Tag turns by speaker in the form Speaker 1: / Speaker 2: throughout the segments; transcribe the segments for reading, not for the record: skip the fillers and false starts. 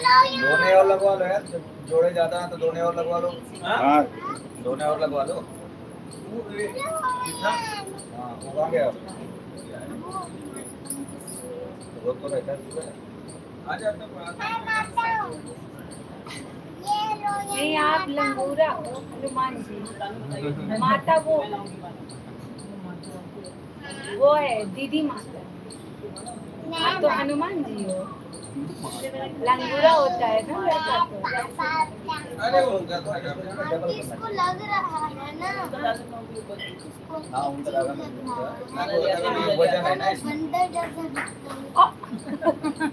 Speaker 1: दोने और लगवा लो यार, जोड़े ज्यादा हैं तो दोने और लगवा लो। हाँ दोने और लगवा लो। हाँ वो आ गया वो तो रहता है। आ जाता
Speaker 2: नहीं आप लंगूरा हनुमान जी, माता वो है दीदी माता, आप तो हनुमान जी हो। लंगूरा होता है ना लड़का तो।
Speaker 1: अरे वो क्या तो
Speaker 3: इसको लग रहा है ना।
Speaker 1: हाँ उनका लगा वजन है ना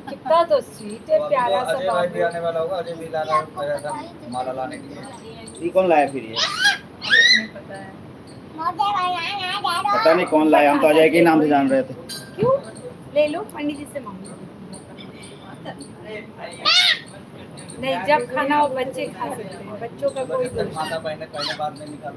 Speaker 2: कितना तो स्वीट है, प्यारा सा
Speaker 1: अजय भाई भी आने वाला होगा, अजय भी लाना था माला लाने के लिए।
Speaker 4: ये कौन लाया फिर ये? पता नहीं कौन लाया, हम तो अजय के नाम से जान रहे थे।
Speaker 2: क्यों? ले लो पंडित जी से मांगो। नहीं जब खाना हो बच्चे खा सकते हैं, बच्चों का कोई दोष
Speaker 1: माता पहले बाद में निकाल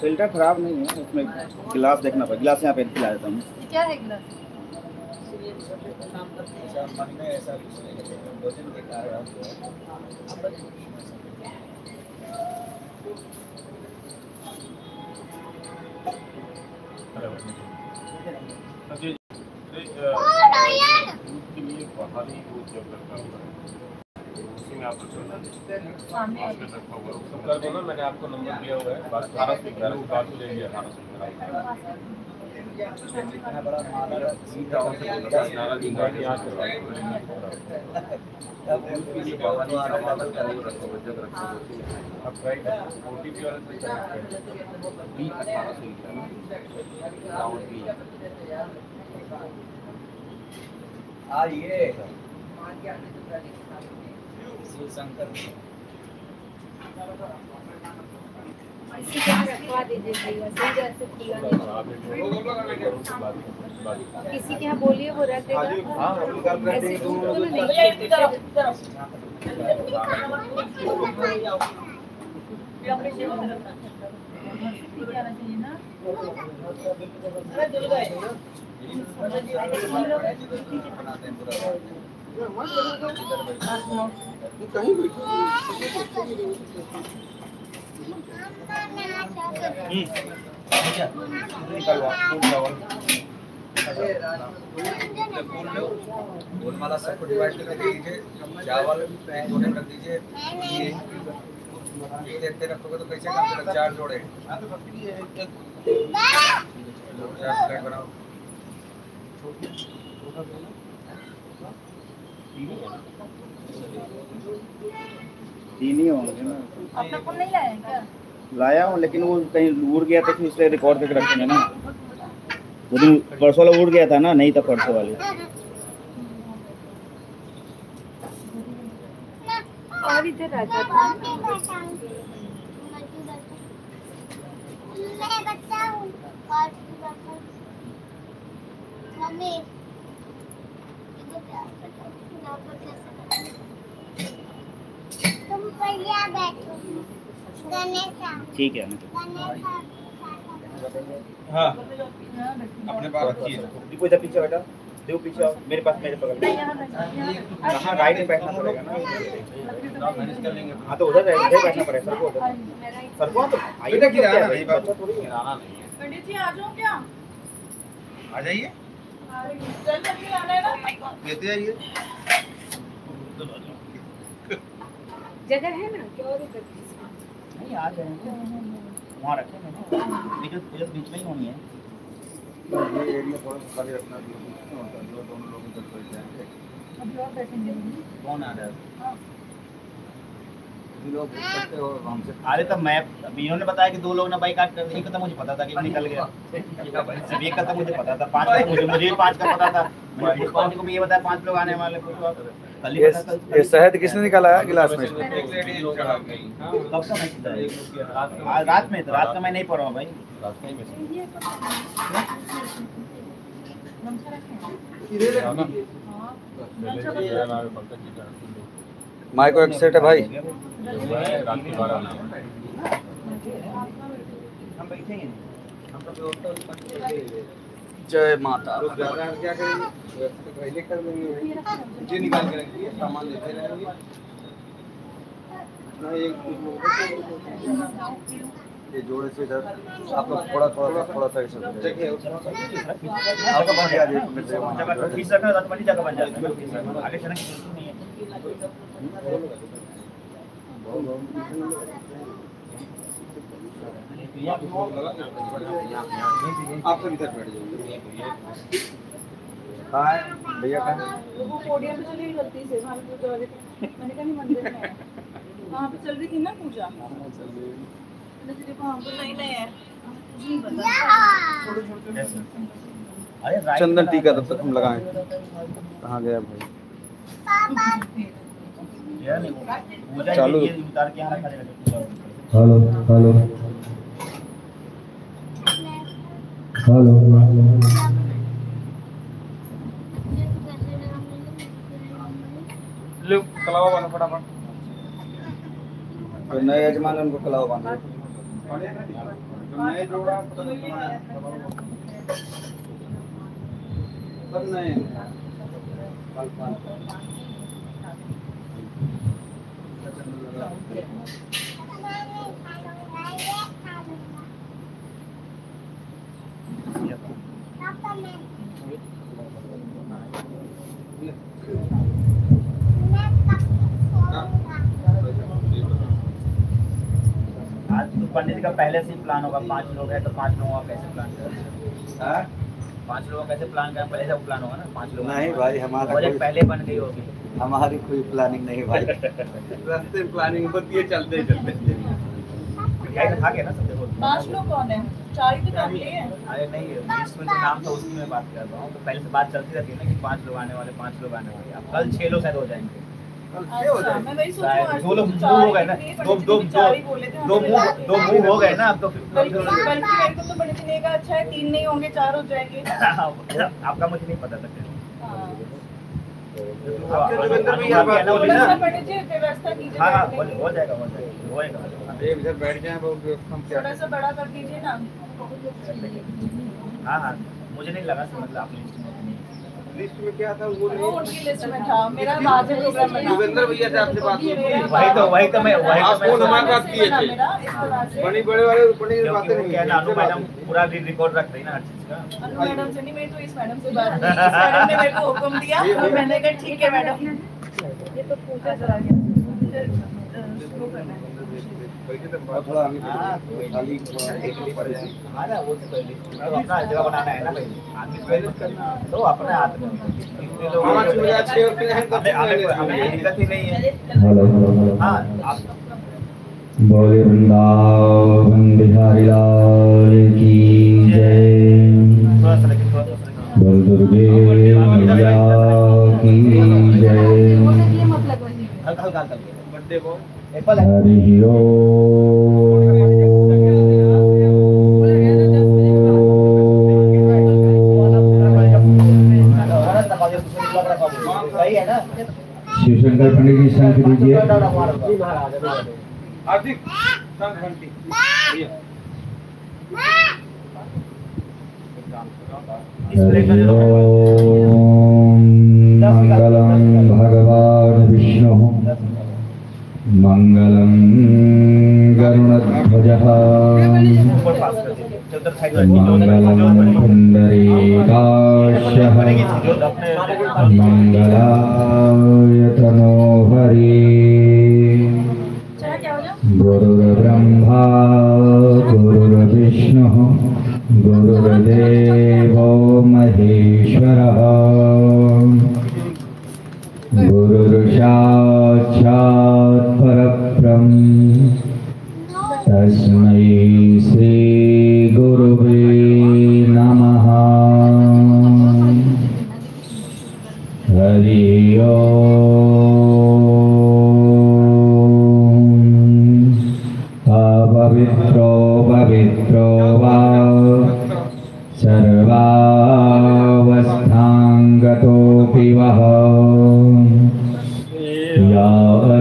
Speaker 4: फिल्टर खराब नहीं है, उसमें गिलास देखना पड़ेगा। गिलास यहाँ पे खिला देता हूँ।
Speaker 2: क्या है गिलास?
Speaker 1: मन में ऐसा भोजन के कारण मैंने आपको नंबर दिया हुआ है, 1211 ले लिया 1800 आइए शंकर
Speaker 2: इसी को रखवा दीजिएगा, सही तरह से खुला नहीं। किसी के यहाँ बोलिए वो रख देगा। ऐसे दूर तो नहीं।
Speaker 1: गोलमाला सबको डिवाइड करके दीजिए, चावल जोड़े कर दीजिए। ये देखते रखोगे तो कैसे काम करेगा? 4 जोड़े 4 प्लेट बनाओ।
Speaker 4: तीन ही होंगे ना।
Speaker 2: आपने कौन नहीं लाया क्या?
Speaker 4: लाया हूँ लेकिन वो कहीं उड़ गया था, फिर इसलिए रिकॉर्ड करके रखेंगे ना। वो दिन परसों वाला उड़ गया था ना, नहीं था परसों वाले।
Speaker 2: और इधर आ जाता
Speaker 4: ठीक है।
Speaker 1: हाँ अपने पास रखिए।
Speaker 4: देखो इधर पीछे बैठा, देखो पीछे आओ, मेरे पास, मेरे पकड़ कहाँ राइट में बैठना पड़ेगा ना। हाँ तो उधर बैठना पड़ेगा सर को। सर को तो आइए ना,
Speaker 2: पंडित जी आ जाओ क्या?
Speaker 1: आ जाइए, लेते आइए।
Speaker 2: जगह है ना क्या? और इधर
Speaker 4: नहीं आ जाएंगे, वहाँ रखेंगे ना, बीच में ही होनी है।
Speaker 1: ये एरिया थोड़ा खाली रखना, जो दोनों लोग इधर बैठ जाएंगे।
Speaker 2: अभी और बैठेंगे
Speaker 1: कौन आ रहा है? लोग करते हो हमसे।
Speaker 4: अरे तब मैं इन्होंने बताया कि 2 लोग ने बाइक काट कर दी, तो मुझे पता था कि निकल गया। सिर्फ एक का तो मुझे पता था, 5 का मुझे भी 5 का पता था। मैंने 5 को भी ये बताया 5 लोग आने वाले।
Speaker 1: ये शहद किसने निकाला है गिलास में?
Speaker 4: कब का मैच था? रात में, तो रात का मैं नहीं पढ़ा हूँ भाई।
Speaker 1: माइक को एक सेट है भाई।
Speaker 4: हम बैठेंगे
Speaker 1: जय माता।
Speaker 5: क्या करेंगे? पहले कर देंगे, मुझे निकाल के रखिए, सामान लेते रहेंगे ना।
Speaker 1: ये जोड़े से इधर आप लोग थोड़ा सा ऐसे
Speaker 5: देखिए
Speaker 1: आपका बन गया जी।
Speaker 4: जगह खींच रखना तो बड़ी जगह बन जाता है। आगे चलने की जरूरत नहीं है।
Speaker 5: आप सब इधर बैठ जाइए।
Speaker 1: कहाँ है भैया? कहाँ है?
Speaker 2: वो पोडियम पे चली गई गलती से, वहाँ पे तो मैंने कहा नहीं मंदिर में है। वहाँ पे चल रही थी ना पूजा। नहीं है।
Speaker 4: अरे राइट
Speaker 1: चंदन टीका तब तक हम लगाएं। कहाँ गया भाई?
Speaker 4: यार नहीं पूजा
Speaker 1: चालू।
Speaker 4: ये उतार के यहाँ रखा जाएगा।
Speaker 6: हेलो हेलो हेलो
Speaker 5: लो कलावा बना फटाफट।
Speaker 1: तो नए यजमान उनको कलावा बांध दो।
Speaker 5: नए जोड़ा सब नए
Speaker 4: आज तो पंडित का पहले से ही प्लान होगा। 5 लोग हैं तो 5 लोगों का कैसे प्लान करें? 5 लोगों का कैसे प्लान करें? पहले से प्लान होगा ना 5 लोग।
Speaker 1: नहीं भाई, हमारा
Speaker 4: बजट
Speaker 1: कोई-
Speaker 4: पहले बन गई होगी।
Speaker 1: हमारी कोई प्लानिंग नहीं भाई।
Speaker 5: रास्ते में प्लानिंग होती है चलते चलते।
Speaker 4: ऐसे था क्या ना सब देखो।
Speaker 2: 5 लोग कौन है? 4 ही तो काफी है।
Speaker 4: अरे नहीं, लिस्ट में जो नाम था उसकी मैं बात कर रहा हूँ। तो पहले से बात चलती रहती है ना कि 5 लोग आने वाले, 5 लोग आने वाले। अब कल 6 लोग शायद हो जाएंगे।
Speaker 2: अच्छा, मैं वही सोचूं आज
Speaker 4: 2 लोग
Speaker 2: तो
Speaker 4: मूव हो गए ना। 2
Speaker 2: 4 ही बोले थे।
Speaker 4: मूव हो गए ना अब तो।
Speaker 2: बल्कि मेरे को तो बड़े दिन का अच्छा है, 3 नहीं होंगे 4 हो जाएंगे।
Speaker 4: आपका मुझे नहीं पता था।
Speaker 2: हाँ।
Speaker 5: जोगिंदर भैया बात
Speaker 4: ना
Speaker 5: बोली ना।
Speaker 2: पंडित जी व्यवस्था कीजिए।
Speaker 4: हाँ हाँ
Speaker 2: बैठने की।
Speaker 4: हो जाएगा होएगा।
Speaker 5: एक इधर बैठ जाए बहुत हम क्या
Speaker 2: थोड़ा सा बड़ा कर दीजिए ना।
Speaker 4: हाँ हाँ मुझे नहीं लगा समझ लो आप
Speaker 5: लिस्ट में क्या था वो
Speaker 2: वो
Speaker 5: नहीं।
Speaker 2: उनकी लिस्ट में था। मेरा बाद में प्रोग्राम बना।
Speaker 5: जोगिंदर भैया से आपसे बात हुई थी।
Speaker 4: वही तो मैं
Speaker 5: आपको हमारे बात किए थे।
Speaker 2: मेरा इस तरह से
Speaker 5: बड़ी बड़े वाले बड़ी बातें नहीं
Speaker 4: क्या
Speaker 5: हुई।
Speaker 4: नानू मैडम पूरा रिकॉर्ड रख रही ना हर चीज का।
Speaker 2: अनु मैडम से नहीं, मैं तो इस मैडम से बात की। इस मैडम ने मेरे को हुक्म दिया और मैंने कहा ठीक है मैडम। ये तो पूजा चला गया। शुरू करना है।
Speaker 1: और थोड़ा आगे
Speaker 4: हाँ,
Speaker 1: खाली
Speaker 4: हाँ ना वो तो पहले अपना जगह बनाना है ना भाई। आदमी पहले करना तो अपने हाथ में इतने लोग
Speaker 5: पाँच बजे 6 रुपए हैं तो
Speaker 4: हमें दिक्कत ही नहीं है।
Speaker 6: हेलो हेलो
Speaker 4: हाँ आप
Speaker 6: बोले वृंदावन बिहारी लाल की जय।
Speaker 4: थोड़ा सा लेकिन थोड़ा सा
Speaker 6: बोल दुर्गे मैया की जय।
Speaker 4: हल्का हल्का हल्का
Speaker 5: बर्थडे को
Speaker 4: एप्पल है।
Speaker 6: हरि
Speaker 4: सही है ना।
Speaker 6: शिव शंकर पंडित जी शंख दीजिए।
Speaker 5: हार्दिक शंख घंटी भैया
Speaker 6: हरि ओम मंगलम भगवान विष्णु मंगलम गरुड़ध्वजः
Speaker 4: ऊपर पास कर दीजिए उधर साइड
Speaker 6: मंगलम पुंडरीकाक्षः मंगलाय तनोहरि
Speaker 2: चला क्या हो जाए?
Speaker 6: गुरुर्ब्रह्मा गुरुर्विष्णुः गुरुर्देवो महेश्वरः गुरुर्साक्षात् परब्रह्म तस्मै श्री गुरुवे नमः। हरि ओम पवित्रो पवित्रो वा सर्वावस्थांगतोऽपि वः या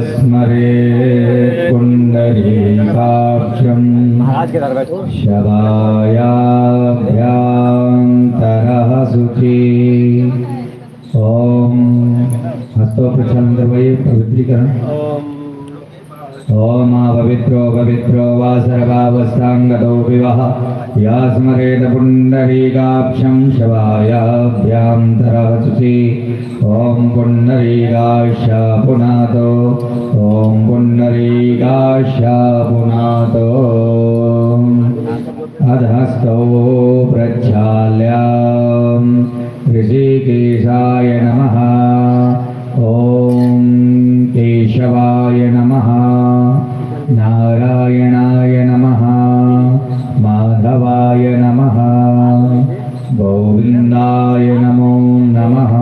Speaker 6: स्मरेत् पुण्डरीकाक्षं शवायाभ्यान्तरः शुचि। ओम हस्तों प्रक्षालन करवाइए, पवित्रीकरण। ओम पवित्रो वा सर्वावस्थांगतोऽपि वः या स्मरेत् पुण्डरीकाक्षं शवायाभ्यान्तरः शुचि। ओम पुण्डरीकाक्ष पुनातो, ओम पुण्डरीकाक्ष पुनातो। अधस्तौ प्रक्षाल्य ऋषिकेशाय नमः। ओम केशवाय नमः, नारायणाय नमः, माधवाय नमः, गोविंदाय नमो नमः।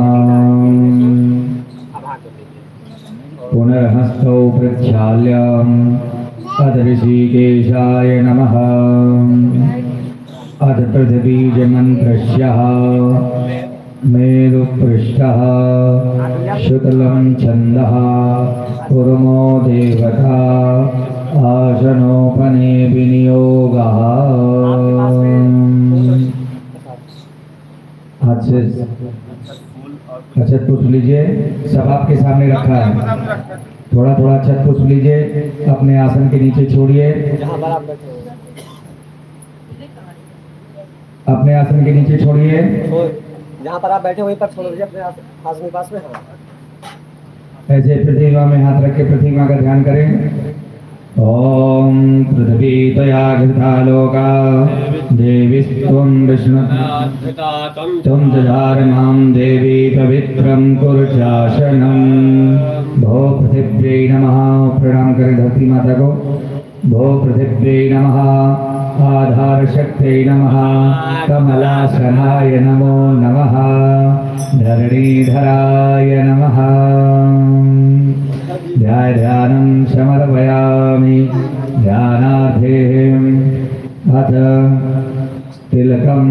Speaker 6: पुनर्हस्तौ प्रक्षाल्य अध ऋषिकेशाय नमः। अध पृथ्वीजमन्त्रस्यः मेरुपृष्ठः शुक्लं छन्दः कुर्मो देवता आसनोपने विनियोगः। हाथ से अक्षत पुष्प लीजिए, सब आपके सामने रखा है। थोड़ा थोड़ा अक्षत पुष्प लीजिए, अपने आसन के नीचे छोड़िए। अपने आसन के नीचे छोड़िए,
Speaker 7: जहाँ पर आप बैठे वहीं पर छोड़ दीजिए अपने आसन के पास में।
Speaker 6: ऐसे प्रतिमा में हाथ रख के प्रतिमा का ध्यान करें। ओम पृथ्वी त्वया घृता लोका देवीस्त्वं विष्णु त्वं दधारमां देवी पवित्रं कुरुचाशनं। भो पृथिव्यै नमः, प्रणाम करें धरती माता को। भो पृथिव्यै नमः, आधार शक्त्यै नमः, कमलासनाय नमो नमः, धरणीधराय नमः। ध्यानं समर्पयामि। ध्यानार्थें अथ तिलकम,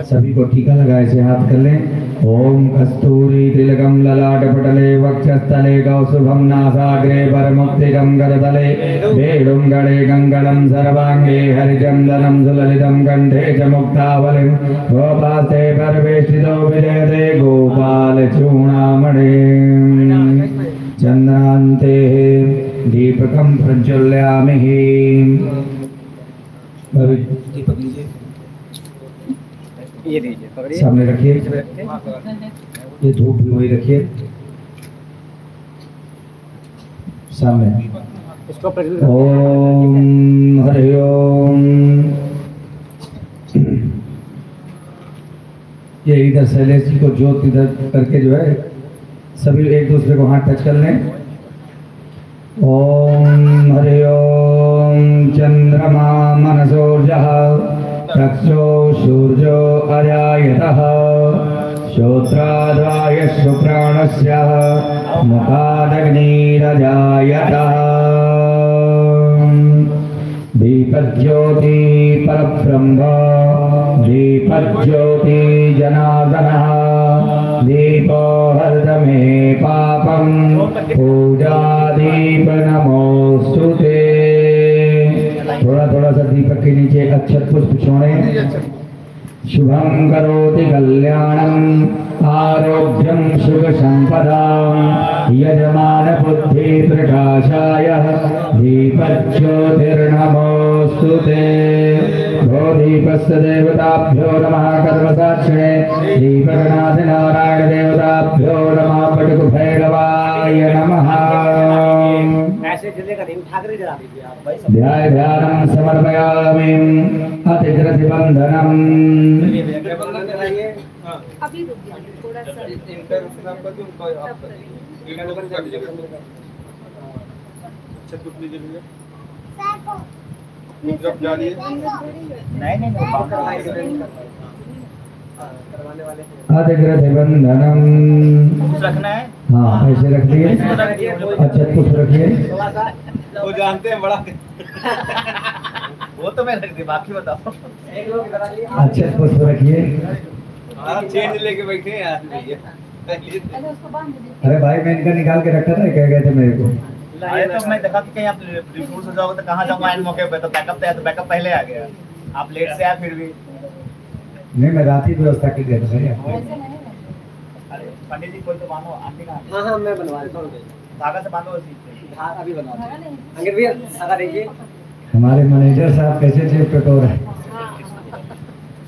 Speaker 6: सभी को टीका लगाए से हाथ कर लें। ओम कस्तूरी तिलकम ललाटपटले वक्षस्थले कौस्तुभं नासाग्रे परमुक्तिकं करतले वेणुं गंगलं सर्वांगे हरिचन्दनं सुललितं कंठे च मुक्तावलिं गोपास्ते परवेष्टितो विजयते गोपालचूडामणि। चन्द्रान्ते दीपकं प्रज्वल्यामि।
Speaker 7: ये दीजिए, पकड़िए।
Speaker 6: सामने रखिए, ये धूप भी वही रखिए सामने।
Speaker 7: इसको
Speaker 6: ओम हरि ओम। ये इधर शैलेश जी को ज्योत इधर करके जो है सभी एक दूसरे को हाथ टच कर लें। ओम हरि ओम। चंद्रमा मनसोर्जः चक्षो सूर्यो अजायतः श्रोत्राद्वाय शुक्राणस्य मुखादग्निरजायतः। दीपज्योति परब्रह्म दीपज्योति जनार्दनः दीपो हरत मे पापं पूजा दीप नमोस्तुते। थोड़ा थोड़ा सा दीपक के नीचे अक्षत पुष्प छोड़ें। शुभं करोति कल्याणं आरोग्यं सुख संपदां यजमान बुद्धि प्रकाशाय दीपज्योतिर्नमोस्तुते। भो दीपस्य देवताभ्यो नमः कर्मसाक्षिणे दीपगणाधि नारायण देवताभ्यो नमः पटुभैरवाय नमः।
Speaker 7: ऐसे जलेगा नहीं, ठाकरे जला दीजिए आप भाई।
Speaker 6: ध्यानं समर्पयामि। अतिग्रथिबन्धनम्।
Speaker 2: अभी रुक जाइए थोड़ा सा।
Speaker 5: इंटरनेशनल आपका जो उनका आपका इंटरनेशनल कर लीजिए। अच्छा कुछ लीजिए भैया, जब डालिए।
Speaker 4: नहीं
Speaker 7: करवाने वाले
Speaker 6: अधिग्रथिबन्धनम्।
Speaker 4: रखना है।
Speaker 6: हाँ ऐसे रख दिए। अच्छा पुष्प रखिए।
Speaker 5: वो जानते हैं बड़ा।
Speaker 4: वो तो मैं रख दी, बाकी बताओ।
Speaker 6: अच्छा पुष्प रखिए।
Speaker 5: चेंज लेके बैठे हैं यार भैया।
Speaker 6: अरे भाई मैं इनका निकाल के रखा था, कह गए थे मेरे को।
Speaker 4: अरे तो मैं देखा कि कहीं आप रिफ्यूज हो जाओगे तो कहाँ जाऊंगा इन मौके पे, तो बैकअप तो है, तो बैकअप पहले आ गया। आप लेट से आए फिर भी।
Speaker 6: नहीं मैं रात ही व्यवस्था की गई भैया।
Speaker 4: अरे पंडित जी कोई तो बांधो, आंटी का
Speaker 7: हाँ हाँ मैं बनवा देता हूँ।
Speaker 4: धागा से बांधो उसी।
Speaker 7: हाँ अभी बनवा देता हूँ। अंकित भैया धागा देखिए।
Speaker 6: हमारे मैनेजर साहब कैसे जेब कटोर है।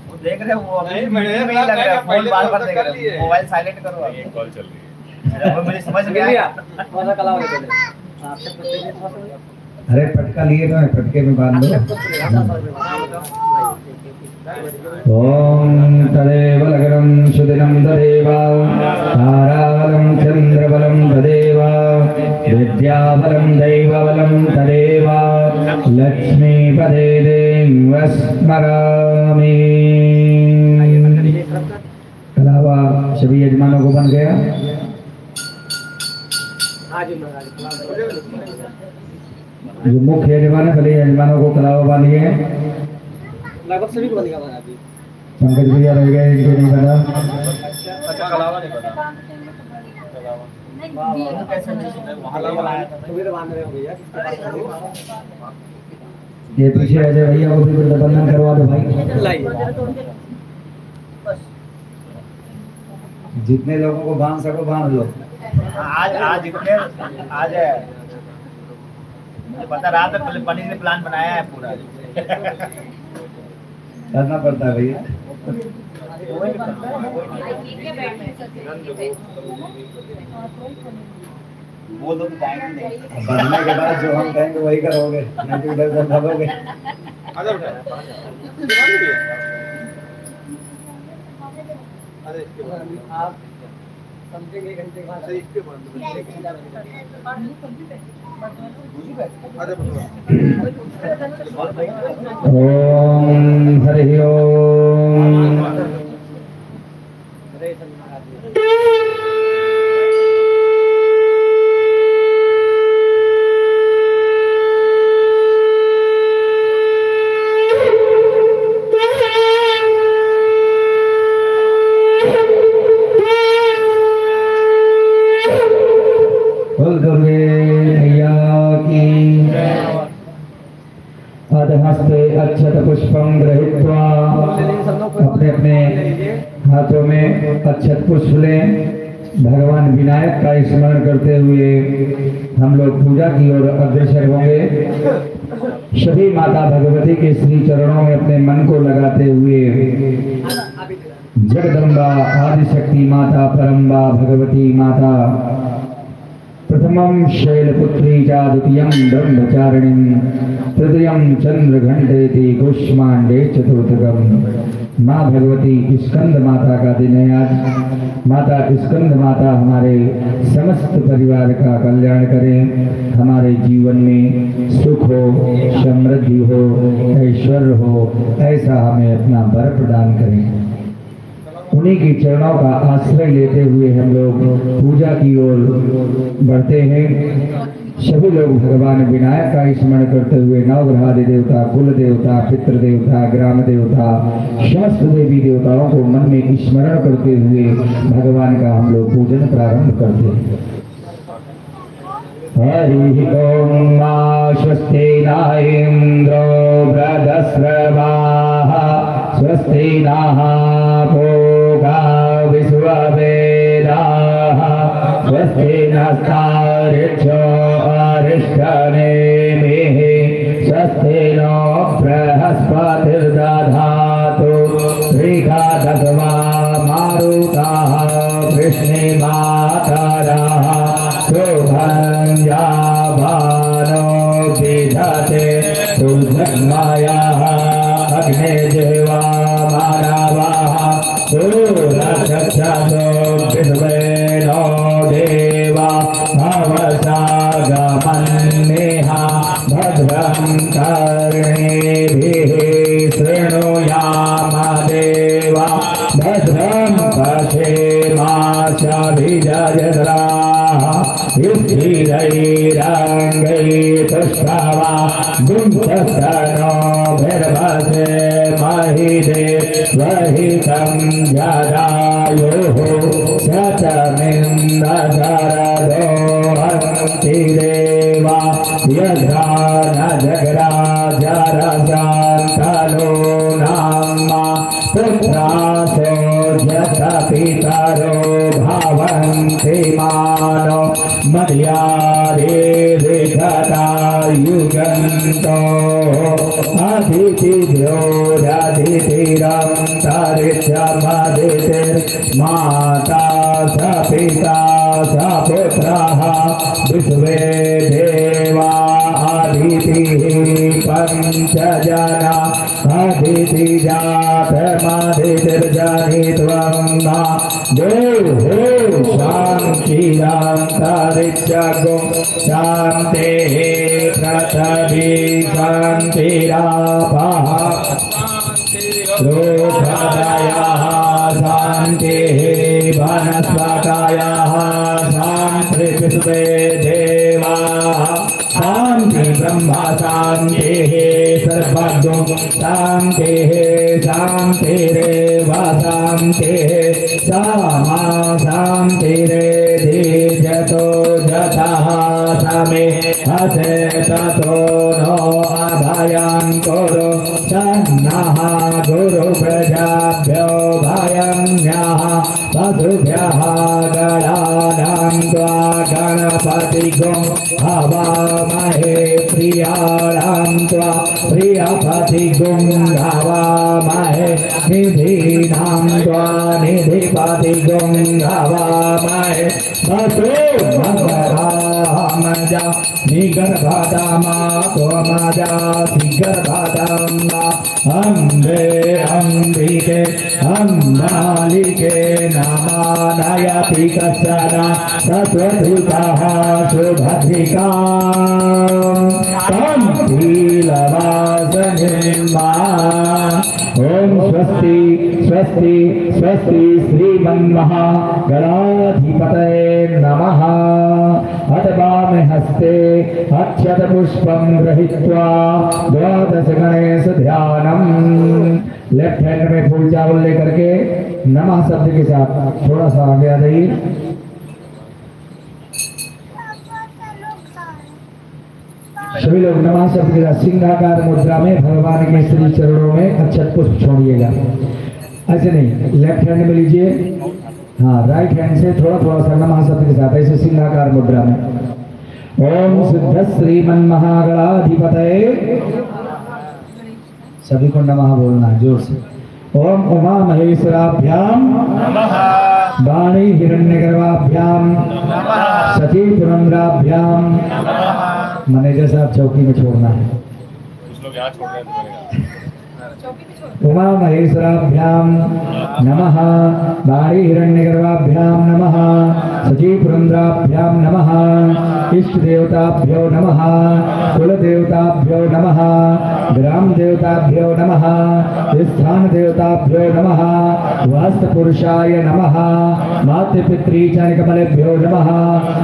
Speaker 4: वो देख रहे हो, वो अभी
Speaker 5: नहीं,
Speaker 4: मीटिंग में ही लग रहा है, फोन बार-बार देख रहे हो। मोबाइल साइलेंट करो आप।
Speaker 5: कॉल चल रही है।
Speaker 4: वो मुझे समझ
Speaker 7: अंकित
Speaker 4: में
Speaker 7: भैया
Speaker 4: आया।
Speaker 7: थोड़ा सा कला वाले बोले। आपसे पूछते हैं थोड़ा सा।
Speaker 6: अरे पटका लिए तो मैं पटके में बांध दो। ओम तदेव लग्नं सुदिनं तदेव ताराबलं चंद्रबलं तदेव विद्याबलं दैवबलं तदेव लक्ष्मीपदे स्मरामि। कलावा सभी यजमानों को बन गया।
Speaker 7: आज महाराज
Speaker 6: जो मुख्य यजमान है भले यजमानों को कलावा बांधिए।
Speaker 7: लगभग सभी को बनेगा महाराज जी।
Speaker 6: पंकज भैया रह गए, इनको नहीं बना।
Speaker 5: अच्छा कलावा नहीं बना।
Speaker 4: वहाँ लगा आया था।
Speaker 7: तुम्हें तो बांध रहे हो भैया।
Speaker 6: ये पीछे अजय भैया को भी बंधन करवा दो भाई।
Speaker 7: लाइए।
Speaker 6: जितने लोगों को बांध सको बांध लो।
Speaker 4: आज इतने आज है, मुझे पता रात में पंडित ने प्लान बनाया है पूरा।
Speaker 6: करना पड़ता है भैया।
Speaker 4: वो लोग जाएंगे नहीं।
Speaker 6: बांधने के बाद जो हम कहेंगे वही करोगे, नहीं तो इधर उधर भागोगे।
Speaker 5: आजा बेटा। अरे इसके बाद
Speaker 7: आप समझेंगे एक घंटे के बाद।
Speaker 5: इसके बाद आजा
Speaker 6: ओम हरि ओम।
Speaker 7: हरे कृष्ण महाराज जी।
Speaker 6: बोल दुर्गे मैया की। अधहस्ते अक्षत पुष्पं गृहीत्वा अपने अपने हाथों में अक्षत पुष्प लें। भगवान विनायक का स्मरण करते हुए हम लोग पूजा की ओर अग्रसर होंगे। सभी माता भगवती के श्री चरणों में अपने मन को लगाते हुए जगदम्बा आदिशक्ति माता परम्बा भगवती माता प्रथमं शैलपुत्री च द्वितीयं ब्रह्मचारिणीं तृतीयं चंद्रघंटेति कुष्मांडे चतुर्थकम्। माँ भगवती स्कंद माता का दिन है आज। माता स्कंद माता हमारे समस्त परिवार का कल्याण करें। हमारे जीवन में सुख हो, समृद्धि हो, ऐश्वर्य हो, ऐसा हमें अपना वर प्रदान करें। उन्हीं की चरणों का आश्रय लेते हुए हम लोग पूजा की ओर बढ़ते हैं। सभी लोग भगवान विनायक का स्मरण करते हुए नवग्रहादि देवता, कुल देवता, पितृ देवता, ग्राम देवता, समस्त देवी देवताओं को मन में स्मरण करते हुए भगवान का हम लोग पूजन प्रारंभ करते हैं। हरि ओम। स्वस्ति न इंद्रो वृद्धश्रवाः स्वस्ति नः पूषा विश्ववेदाः स्वस्ति नस्तार्क्ष्यो अरिष्टनेमिः स्वस्ति नो बृहस्पतिर्दधातु त्रिकादशवा मारुताः वृष्णिमातरः शुभं यावानो विदधते सुजन्मयः अग्निदेवा मानवाः सूरचक्षसो विद्वेनो देवा भवसागमन्नेह भद्रं कर्णेभिः शृणुयाम देवा भद्रं पश्येमाशभिजयद्रा गुंसनो भैरवसे महिदे वहितं जदायुः शतमिन्द्रशरदो हन्ति देवा यद्रा न जगराजरसान्तनो नाम पुत्रासो यथ पितरो भवन्ति मानो मर्यादे विधता युगन्तो अतिथिभ्यो दधितिरन्तरिक्षमदितिर्माता स पिता स पुत्रः विश्वे देवा अदितिः पञ्चजना अदितिजातमदितिर्जनित्वं देहो शान्तिरन्तरिक्षगो शान्तिः पृथिवी शान्तिरापः लोकदयः शान्तिः वनस्पतयः शान्तिर्विश्वे देवाः शान्ति ब्रह्म शान्तिः सर्वज्ञो शान्तिः शान्तिरेव शान्तिः सामा शान्तिरेधिजतो जतः समे हसे ततो नो अभयं कुरु सन्नः गुरुप्रजाभ्यो भयं न्यः पशुभ्यः गणानां त्वा गणपतिगुं हवामहे प्रियाणां त्वा प्रियपतिगुं हवामहे निधीनां त्वा निधिपतिगुं हवामहे वसो मकरामजा निगर्भदामा त्वमजा सिगर्भदामा अम्बे अम्बिके अम्बालिके नमानयति कश्चन सत्वधृतः सुभद्रिका तं शीलवासनिर्मा ओम स्वस्ति स्वस्ति स्वस्ति श्रीमन्महागणाधिपतये नमः। अथवामे हस्ते अक्षत पुष्पं गृहीत्वा द्वादश गणेश ध्यानम। लेफ्ट हैंड में फूल चावल लेकर के नमः शब्द के साथ थोड़ा सा आगे आ जाइए। सभी लोग नमः शब्द के साथ सिंहाकार मुद्रा में भगवान के श्री चरणों में अक्षत पुष्प छोड़िएगा। ऐसे नहीं, लेफ्ट हैंड में लीजिए, हाँ राइट हैंड से थोड़ा थोड़ा सा नमः शब्द के साथ ऐसे सिंहाकार मुद्रा में। ओम सिद्ध श्रीमन्महागणाधिपतये, सभी को नमः बोलना है जोर से। ओम उमा महेश्वराभ्याम वाणी हिरण्यगर्भाभ्याम सती पुरंद्राभ्याम। मैनेजर साहब चौकी में छोड़ना है। उमा महेश्वराभ्याम नमः, वाणी हिरण्यगर्भाभ्याम नमः, सती पुरंद्राभ्याम नमः, इष्ट देवताभ्यो नमः, कुल देवताभ्यो नमः, ग्राम देवताभ्यो नमः, स्थान देवताभ्यो नमः, वास्त पुरुषाय नमः, मातृपितृचरणकमलेभ्यो नमः,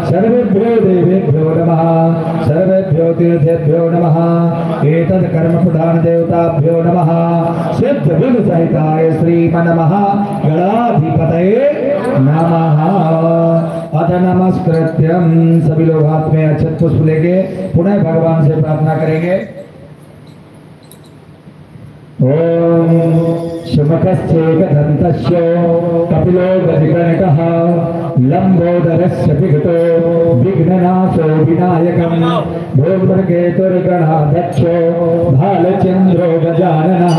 Speaker 6: सर्वेभ्यो देवेभ्यो नमः, सर्वेभ्यो तीर्थेभ्यो नमः, एतत् कर्म प्रधान देवताभ्यो नमः, सिद्ध विघ्न सहिताय श्रीमन्महागणाधिपतये नमः। अथ नमस्कृत्यम, सभी लोग हाथ में अक्षत पुष्प लेके पुनः भगवान से प्रार्थना करेंगे। ओम शुमकश्चेकदन्तस्य कपिलो गजगणकः लंबोदरस्य विघ्तो विघ्ननाशो विनायकं भूमकेतुर्गणाध्यक्षो भालचन्द्रो गजाननः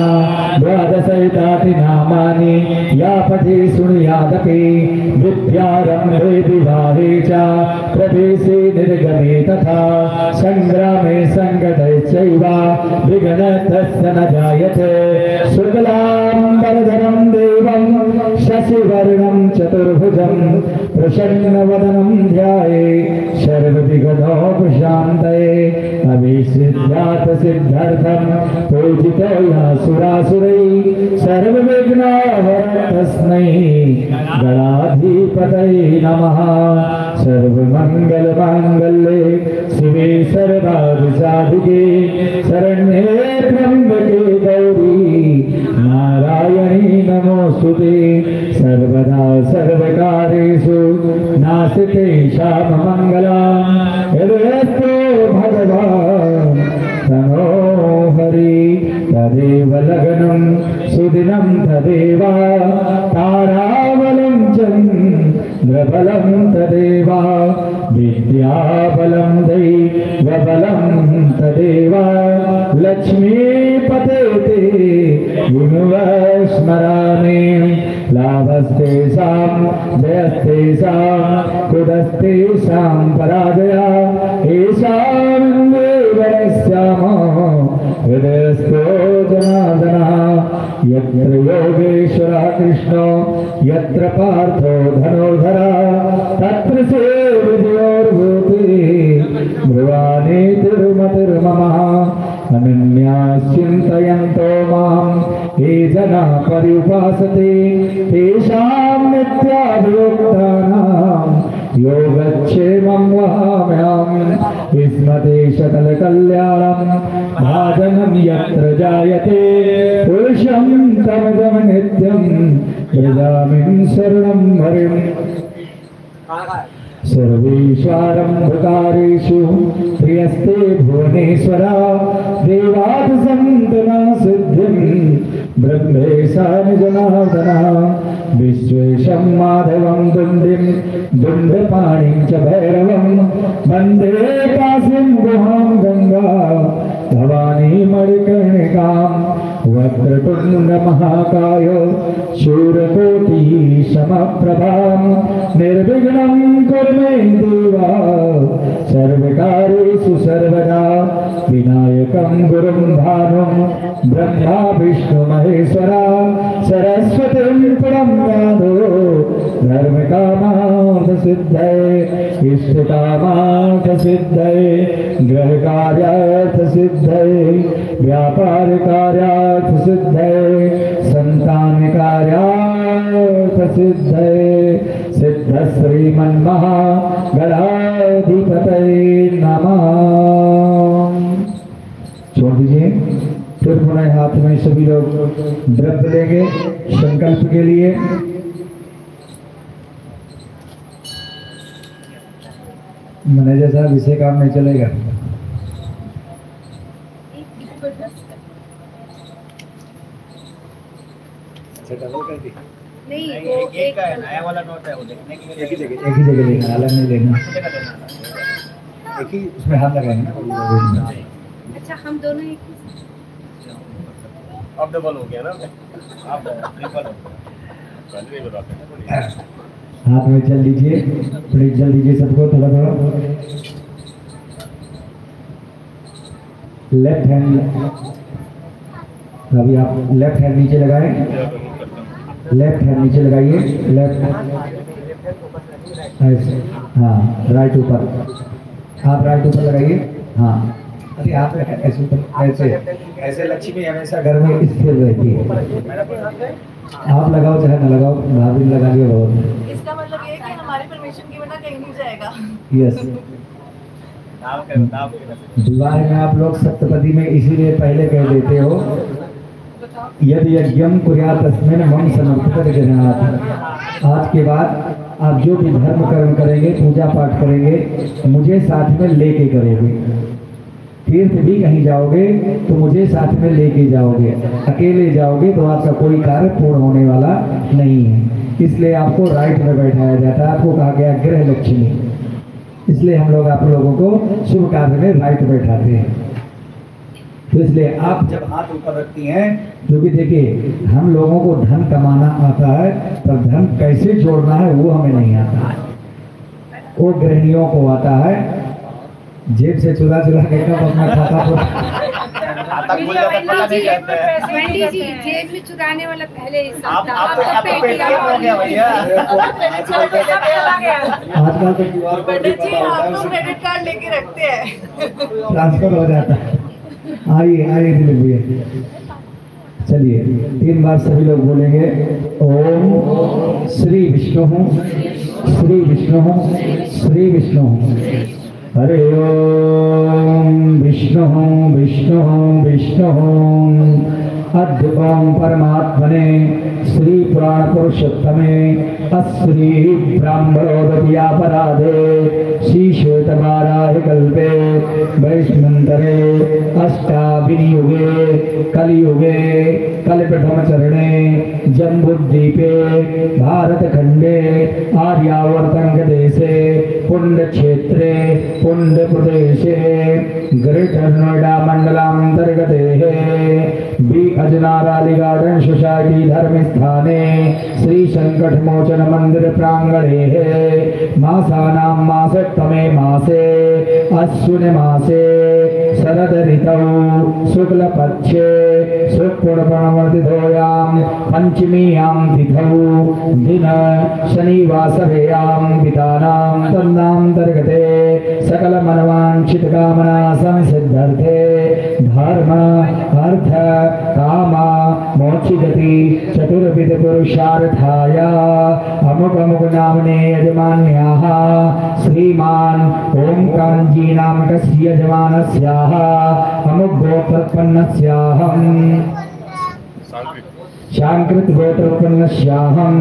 Speaker 6: द्वादशैतानि नामानि या पठि शृणुयादपि विद्यारम्भे विवाहे च प्रवेशे निर्गमे तथा संग्रामे संकटैश्चैव विघ्नस्तस्य न जायते। शुक्लां वरदं देवं शशिवर्णं चतुर्भुजं प्रसन्नवदनं ध्याये सर्वविघ्नोपशान्तये अभिसिद्ध्यात् सिद्ध्यर्थं पूजितो यः सुरासुरैः सर्वविघ्नहरं तस्मै गणाधिपतये नमः। सर्वमङ्गलमाङ्गल्ये शिवे सर्वार्धसाधिके शरण्ये त्र्यम्बके गौरी नारायणी नमोस्तुते। सर्वदा सर्वकार्येषु नास्ति श्याममङ्गलम् यदस्तु भगवान् तनो हरि। तदेव लग्नं सुदिनं तदेव ताराबलं चन्द्रबलं तदेव विद्याबलं दैवबलं तदेव लक्ष्मीपते ते गुणवस्मरामि। लाभस्तेषां जयस्तेषां कुतस्तेषां पराजया येषां देवस्यामो हृदयस्थो जनार्दनः। यत्र योगेश्वरः कृष्णो यत्र पार्थो धनुर्धरः तत्र सेवितोर्भूति भ्रुवाणि तिरुमतिर्ममः। अनन्याश्चिन्तयन्तो मां ये जनाः पर्युपासते तेषां नित्याभियुक्तानां योगक्षेमं वहाम्यहम्। स्मते सकलकल्याणं भाजनं यत्र जायते पुरुषं तमजं नित्यं व्रजामिं शरणं हरिम्। सर्वेश्वरं भूतारेषु प्रियस्ते भुवनेश्वरा देवादिसन्तना सिद्धिं ब्रह्मेशा निजनार्दनः। विश्वेशं माधवं दुण्डिं दुण्डपाणिं च भैरवं वन्दे काशीं गुहां गंगा भवानी मणिकर्णिकां। वक्रतुण्डमहाकाय शूरकोटि समप्रभां निर्विघ्नं कुरु मे देव सर्वकार्येषु सर्वदा। विनायकं गुरुं भानुं ब्रह्मा विष्णु महेश्वरा सरस्वतीं प्रणम्यादो धर्मकामार्थसिद्धये इष्टकामार्थसिद्धये गृहकार्यार्थसिद्धये व्यापारकार्यार्थसिद्धये संतानकार्यार्थसिद्धये सिद्धश्रीमन्महागणाधिपतये नमः। छोड़ दीजिए। फिर पुनः हाथ में सभी लोग द्रव्य लेंगे संकल्प के लिए। मैनेजर साहब इसे काम नहीं चलेगा।
Speaker 2: नहीं वो एक
Speaker 4: का है, नया वाला नोट है वो देखने के लिए
Speaker 6: एक ही जगह लेना, अलग नहीं लेना। एक ही उसमें हाथ लगाएंगे।
Speaker 2: अच्छा हम दोनों एक ही
Speaker 4: अब डबल हो गया ना। आप ट्रिपल हो गया।
Speaker 6: हाथ में चल लीजिए, प्लीज चल लीजिए सबको थोड़ा थोड़ा। लेफ्ट हैंड अभी आप लेफ्ट हैंड नीचे लगाएं। लेफ्ट हैंड नीचे लगाइए। लेफ्ट ऐसे, हाँ राइट ऊपर। आप राइट ऊपर लगाइए। हाँ अरे आप ऐसे ऊपर ऐसे ऐसे। लक्ष्मी हमेशा घर में स्थिर रहती है। आप लगाओ चाहे ना लगाओ, भाभी लगा लिया बहुत।
Speaker 2: इसका मतलब ये है कि हमारे परमिशन के बिना कहीं नहीं जाएगा।
Speaker 6: यस। विवाह में आप लोग सप्तपदी में इसीलिए पहले कह देते हो यदि यज्ञम कुर्यात् तस्मिन् मम समर्पित जनात्। आज के बाद आप जो भी धर्म कर्म करेंगे, पूजा पाठ करेंगे, मुझे साथ में लेके करेंगे। तीर्थ भी कहीं जाओगे तो मुझे साथ में लेके जाओगे। अकेले जाओगे तो आपका कोई कार्य पूर्ण होने वाला नहीं है। इसलिए आपको राइट में बैठाया जाता है। आपको कहा गया गृह लक्ष्मी, इसलिए हम लोग आप लोगों को शुभ कार्य में राइट बैठाते हैं। तो इसलिए आप जब हाथ ऊपर रखती हैं, क्योंकि देखिए हम लोगों को धन कमाना आता है, पर धन कैसे जोड़ना है वो हमें नहीं आता है। वो गृहिणियों को आता है। जेब से चुरा चुरा के कब अपना खाता
Speaker 4: खाता खुल जाता है पता नहीं कहते हैं।
Speaker 8: पंडित जी जेब में चुराने वाला पहले हिसाब था,
Speaker 4: आप तो पेटीएम हो गया भैया।
Speaker 6: आजकल तो QR कोड भी
Speaker 2: पंडित जी
Speaker 6: पता होता
Speaker 2: हम
Speaker 6: है,
Speaker 2: लोग क्रेडिट कार्ड लेके रखते हैं।
Speaker 6: ट्रांसफर हो जाता है। आइए आइए दिलीप भैया, चलिए 3 बार सभी लोग बोलेंगे। ओम श्री विष्णु श्री विष्णु श्री विष्णु। हरे ओम विष्णु विष्णु विष्णु। अद्य ओम परमात्मने श्री पुराण पुरुषोत्तमे अश्री ब्राह्मणोदयापराधे श्री श्वेतवाराह कल्पे वैष्णन्तरे अष्टाविनियुगे कलियुगे कलिप्रथम चरणे जम्बुद्वीपे भारतखंडे आर्यावर्तंग देशे पुण्यक्षेत्रे पुण्यप्रदेशे ग्रेटर नोएडा मंडलांतर्गते बी अजनाराली गार्डन सोसाइटी धर्म स्थाने श्री संकट मोचन मंदिर प्रांगणे मासानां मासोत्तमे मासे अश्विन मासे शरद ऋतौ शुक्ल पक्षे शुक्लपूर्णवर्तिथोयां पंचमीयां तिथौ दिन शनिवासरेयां पितानां तन्नांतर्गते सकल मनवांछित कामना संसिद्धर्थे धर्म अर्थ काम मोक्ष गति चतुर्विध पुरुषार्थाय अमुक अमुक नामने यजमान्याः श्रीमान ओम कांजी नामकस्य यजमानस्याः अमुक गोत्रोत्पन्नस्याहं शांकृत गोत्रोत्पन्नस्याहं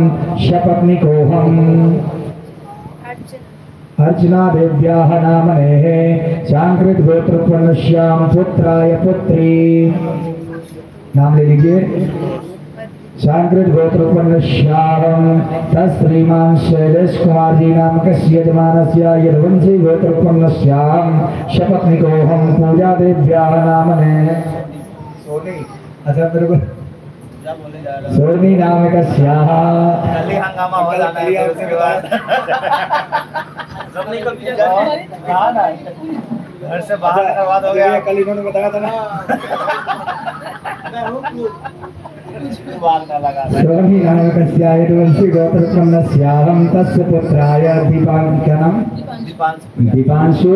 Speaker 6: शपत्निकोऽहम् अर्चना देव्याः नामनेः शांकृत गोत्रोत्पन्नस्यां पुत्राय पुत्री। नाम ले लीजिए। शांकृत गोत्रोत्पन्नस्यां तस्श्रीमान शैलेश कुमार जी नामकस्य यजमानस्य यदुवंशी गोत्रोत्पन्नस्यां शपत्निकोऽहं पूजा देव्याः नामनेः।
Speaker 1: सोनी
Speaker 6: अच्छा मेरे को
Speaker 1: क्या बोले जा रहा है?
Speaker 6: सोनी नामकस्याः
Speaker 4: कल ही हंगामा हो जाना है फिर उसके बाद सब निकल के
Speaker 1: कहाँ ना
Speaker 4: घर से बाहर का बात हो गया।
Speaker 6: कल इन्होंने बताया था ना।
Speaker 4: बाल ना लगा
Speaker 6: स्वामी नामकस्य यदुवंशी गोत्रोत्पन्नस्याहं तस्य पुत्राय दीपांकनं दीपांशु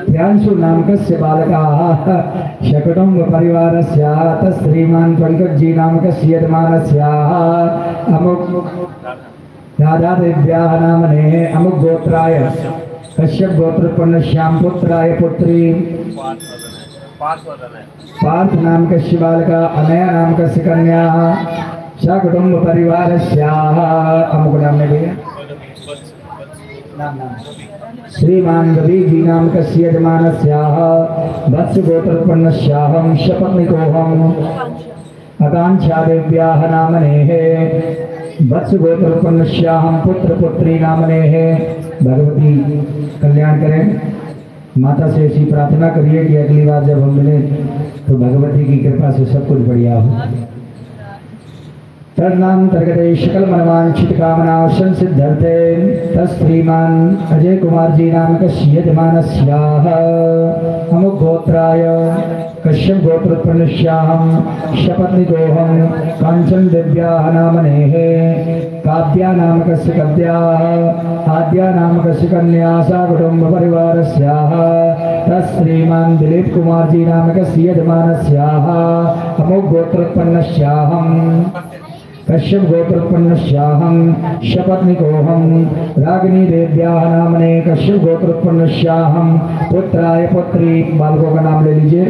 Speaker 6: प्रियांशु नामकस्य बालकाः शकुटुम्ब परिवारस्य तस्श्रीमान पंकज जी नामकस्य यजमानस्याः अमुक राधा देव्याः नामनेः अमुक गोत्राय कश्यप गोत्रोत्पन्नस्यां पुत्राय पुत्री पार्थ नामकस्य बालका अनया नामकस्य कन्याः सकुटुम्ब परिवारस्याः अमुक नाम में भैया नाम श्रीमान रवि जी नामकस्य यजमानस्याः वत्स गोत्रोत्पन्नस्याहं शपत्निकोऽहम् आकांक्षा देव्याः नामनेः वत्स गोत्रोत्पन्नस्याहं पुत्र पुत्री नामनेः। भगवती कल्याण करें। माता से ऐसी प्रार्थना करिए कि अगली बार जब हम मिले तो भगवती की कृपा से सब कुछ बढ़िया हो। तदनांतर्गते सकल मनवांछित कामना संसिद्धर्थे तस्श्रीमान अजय कुमार जी नामकस्य यजमानस्याः अमुक गोत्राय कश्यप गोत्रोत्पन्नस्याहं शपत्निकोऽहं कांचन देव्याः नामनेः काव्या नामकस्य कव्याः आद्या नामकस्य कन्या सा कुटुम्ब परिवारस्याः तस्श्रीमान दिलीप कुमार जी नामकस्य यजमानस्याः अमुक गोत्रोत्पन्नस्याहं कश्यप गोत्रोत्पन्नस्याहं शपत्निकोऽहं रागिनी देव्याः नामने कश्यप गोत्रोत्पन्नस्याहं पुत्राय पुत्री। बालकों का नाम ले लीजिए।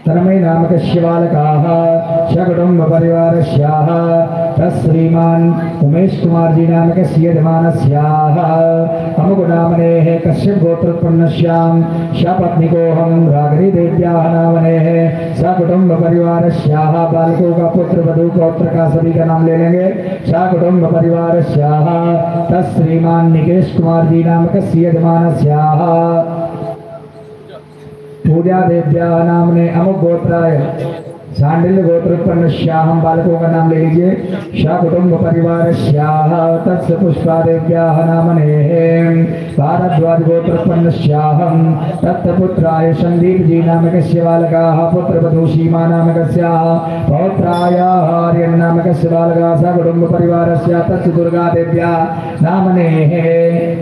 Speaker 6: तन्मय नामकस्य बालकाः सकुटुम्ब परिवारस्याः तस्श्रीमान उमेश कुमार जी नामकस्य यजमानस्याः अमुक नामनेः कश्यप गोत्रोत्पन्नस्यां शपत्निकोऽहं रागिनी देव्याः नामनेः सकुटुम्ब परिवारस्याः। बालकों का पुत्र वधू पौत्र का सभी का नाम ले लेंगे। सकुटुम्ब परिवारस्याः तस्श्रीमान निकेश कुमार जी नामकस्य यजमानस्याः पूजा देव्याः नामने अमुक गोत्राय सांडिल्य गोत्रोत्पन्न श्याम बालकों का नाम ले लीजिए। शाह कुटुंब परिवार श्याह तत्स पुष्पादेव्याः नामनेः। भारद्वाज गोत्रोत्पन्न श्याहम तत्पुत्राय संदीप जी नामकस्य बालकाः पुत्रवधू सीमा नामकस्याः पौत्राय आर्यन नामकस्य बालकाः स कुटुंब परिवारस्य तत्स दुर्गा देव्याः नामनेः।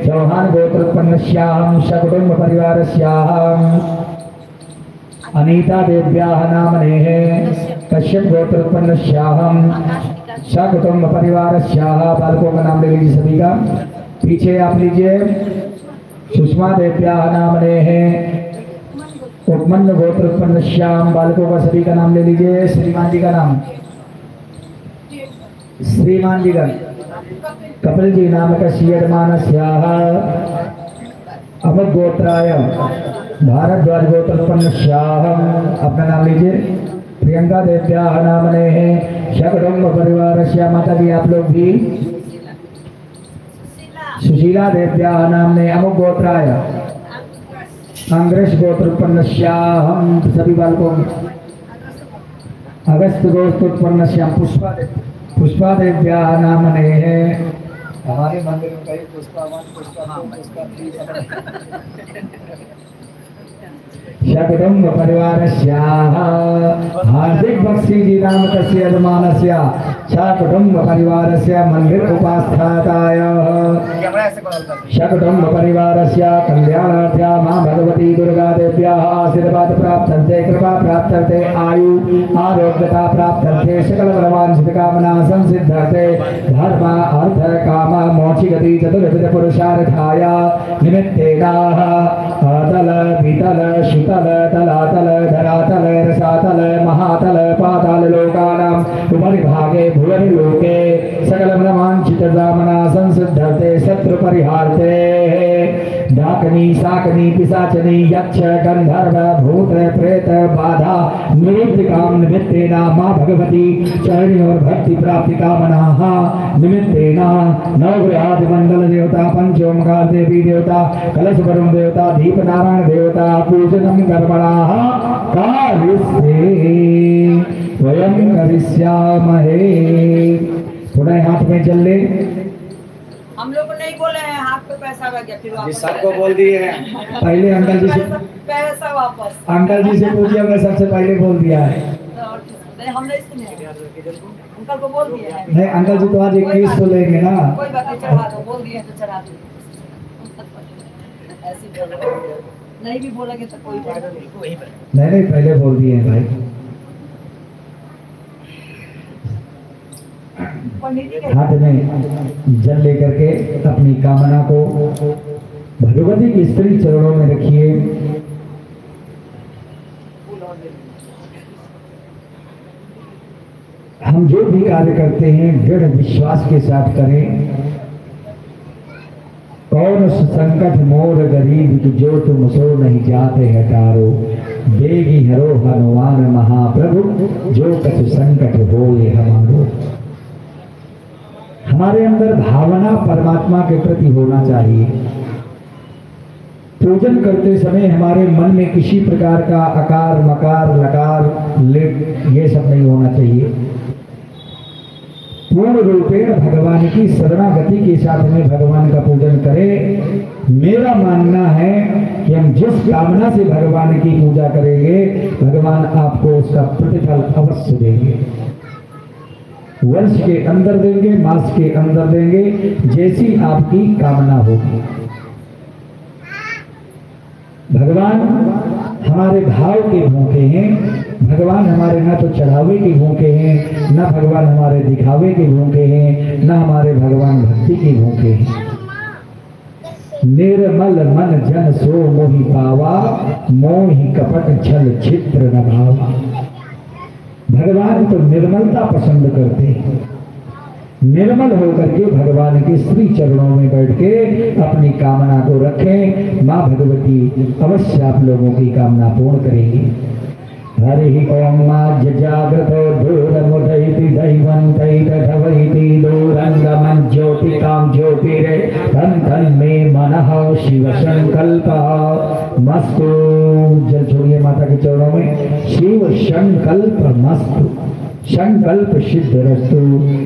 Speaker 6: चौहान गोत्रोत्पन्न श्याहम स कुटुंब परिवारस्याः अनीता देव्याः नामनेः। कश्यप गोत्रोत्पन्न श्याहम सकुटुंब परिवारस्याः बालकों का नाम ले लीजिए सभी का। पीछे आप लीजिए। सुषमा देव्याः नामनेः। उपमन्य गोत्रोत्पन्न श्याम बालकों का सभी का नाम ले लीजिए। श्रीमान जी का नाम, श्रीमान जी का कपिल जी नामकस्य यजमानस्याः अमरगोत्राय भारद्वाज गोत्रोत्पन्न श्याहम अपना नाम लीजिए। प्रियंका देव्याः नामनेः। शकटुंब परिवारस्य माता जी आप लोग भी। सुशीला देव्याः नामने अमुक गोत्राय अंग्रेश गोत्रोत्पन्न श्याहम सभी बालकों। अगस्त गोत्रोत्पन्न श्याम पुष्पा देव्याः नामनेः। हमारे मंदिर में कई पुष्पावन शकटुंब परिवारस्याः हार्दिक बख्शी जी नामकस्य यजमानस्य शकटुंब परिवारस्य मंदिर उपास्थाताय शकटुंब परिवारस्य कल्याणार्थ्या मां भगवती दुर्गा देव्याः आशीर्वाद प्राप्तन्ते कृपा प्राप्तन्ते आयु आरोग्यता प्राप्तन्ते सकल मनोवांछित कामना संसिद्धन्ते धर्म अर्थ काम मोक्ष गति चतुर्विध पुरुषार्थाय निमित्तेन अतल वितल सुतल तलातल धरातल रसातल महातल पाताल लोकानाम् उपरि भागे भुवनि लोके सकल मनोवांछित कामना संसिद्धन्ते शत्रु परिहार्ते डाकनी शाकनी पिशाचनी यक्ष गंधर्व भूत प्रेत बाधा निवृत्ति काम निमित्तेन मां भगवती चरणी और भक्ति प्राप्ति कामना निमित्तेन नवग्रहादि मंडल देवता पंचोमकार देवी देवता कलश वरुण देवता दीप नारायण देवता पूजनम कर्मणाः कार्यस्ते वयं करिष्यामहे। थोड़ा हाथ में चल ले।
Speaker 2: हम लोग को नहीं बोले हैं हाथ पे पैसा आ गया फिर वापस
Speaker 5: सबको बोल दिए हैं।
Speaker 6: पहले अंकल जी से
Speaker 2: पैसा वापस
Speaker 6: अंकल जी से पूछिए, हमने सबसे पहले बोल दिया है।
Speaker 2: नहीं हमने सुने अंकल को बोल दिया है।
Speaker 6: नहीं अंकल जी तो आज 21 को लेंगे ना।
Speaker 2: कोई बात नहीं चढ़ा दो, बोल दिए तो चढ़ा दो। ऐसे बोलो, नहीं भी बोलेंगे तो कोई बात नहीं।
Speaker 6: नहीं पहले बोल दिए हैं भाई। हाथ में जल लेकर के अपनी कामना को भगवती के स्त्री चरणों में रखिए। हम जो भी कार्य करते हैं दृढ़ विश्वास के साथ करें। कौन संकट मोर गरीब जो तुम सो नहीं जाते हटारो देगी हरो हनुमान महाप्रभु जो कछ संकट होए हमारो। हमारे अंदर भावना परमात्मा के प्रति होना चाहिए। पूजन करते समय हमारे मन में किसी प्रकार का अकार मकार लकार लिट ये सब नहीं होना चाहिए। पूर्ण रूपेण भगवान की शरणागति के साथ में भगवान का पूजन करें। मेरा मानना है कि हम जिस कामना से भगवान की पूजा करेंगे भगवान आपको उसका प्रतिफल अवश्य देंगे। वर्ष के अंदर देंगे, मास के अंदर देंगे, जैसी आपकी कामना होगी। भगवान हमारे भाव के भूखे हैं। भगवान हमारे न तो चढ़ावे के भूखे हैं, न भगवान हमारे दिखावे के भूखे हैं, न हमारे भगवान भक्ति के भूखे हैं। निर्मल मन जन सो मोहि पावा मोहि कपट छल छिद्र न भावा। भगवान तो निर्मलता पसंद करते हैं। निर्मल होकर के भगवान के श्री चरणों में बैठ के अपनी कामना को रखें। माँ भगवती अवश्य आप लोगों की कामना पूर्ण करेंगी। हरि ओम जागृतो दूरमुदयति दैवन्तैतधवैति दूरंगमं ज्योतिकां ज्योतिरे धन धन मे मनः शिव संकल्पः मस्तु। जल छोड़िए माता के चरणों में। शिव संकल्पमस्तु, संकल्प सिद्धिरस्तु,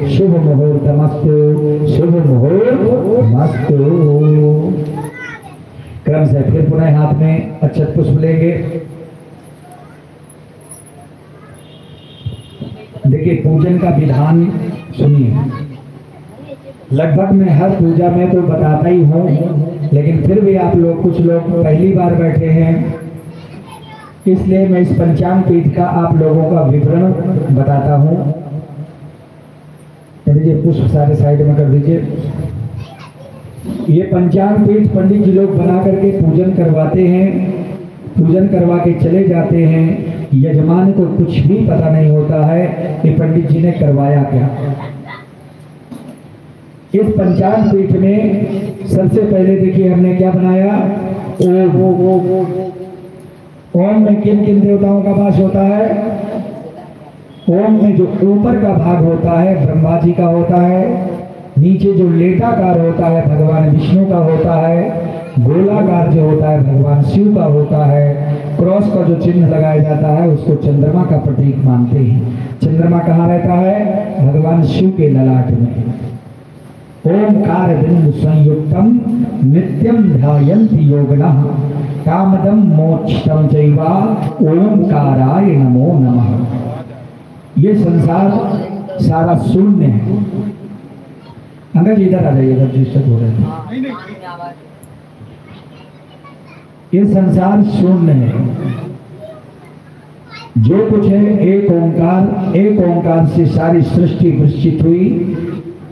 Speaker 6: शुभ मुहूर्तमस्तु, शुभ मुहूर्तमस्तु। क्रम से फिर पुनः हाथ में अक्षत पुष्प लेंगे। देखिए पूजन का विधान सुनिए। लगभग मैं हर पूजा में तो बताता ही हूँ, लेकिन फिर भी आप लोग कुछ लोग पहली बार बैठे हैं, इसलिए मैं इस पंचांग पीठ का आप लोगों का विवरण बताता हूँ। दीजिए पुष्प सारे साइड में कर दीजिए। ये पंचांग पीठ पंडित जी लोग बना करके पूजन करवाते हैं, पूजन करवा के चले जाते हैं। यजमान को कुछ भी पता नहीं होता है कि पंडित जी ने करवाया क्या। इस पंचांग पीठ में सबसे पहले देखिए हमने क्या बनाया, ओम में किन किन देवताओं का वास होता है। ओम में जो ऊपर का भाग होता है ब्रह्मा जी का होता है, नीचे जो लेटाकार होता है भगवान विष्णु का होता है, गोलाकार जो होता है भगवान शिव का होता है, क्रॉस का जो चिन्ह लगाया जाता है उसको चंद्रमा का प्रतीक मानते हैं। चंद्रमा कहाँ रहता है, भगवान शिव के ललाट में। ओमकार बिंदु संयुक्तम नित्यम ध्यायन्ति योगिनः कामदम मोक्षम चैवा ओमकाराय नमो नमः। ये संसार सारा शून्य है। अंकल इधर आ जाइए, इधर डिस्टर्ब हो रहे थे। ये संसार शून्य है, जो कुछ है एक ओंकार। एक ओंकार से सारी सृष्टि विकसित हुई।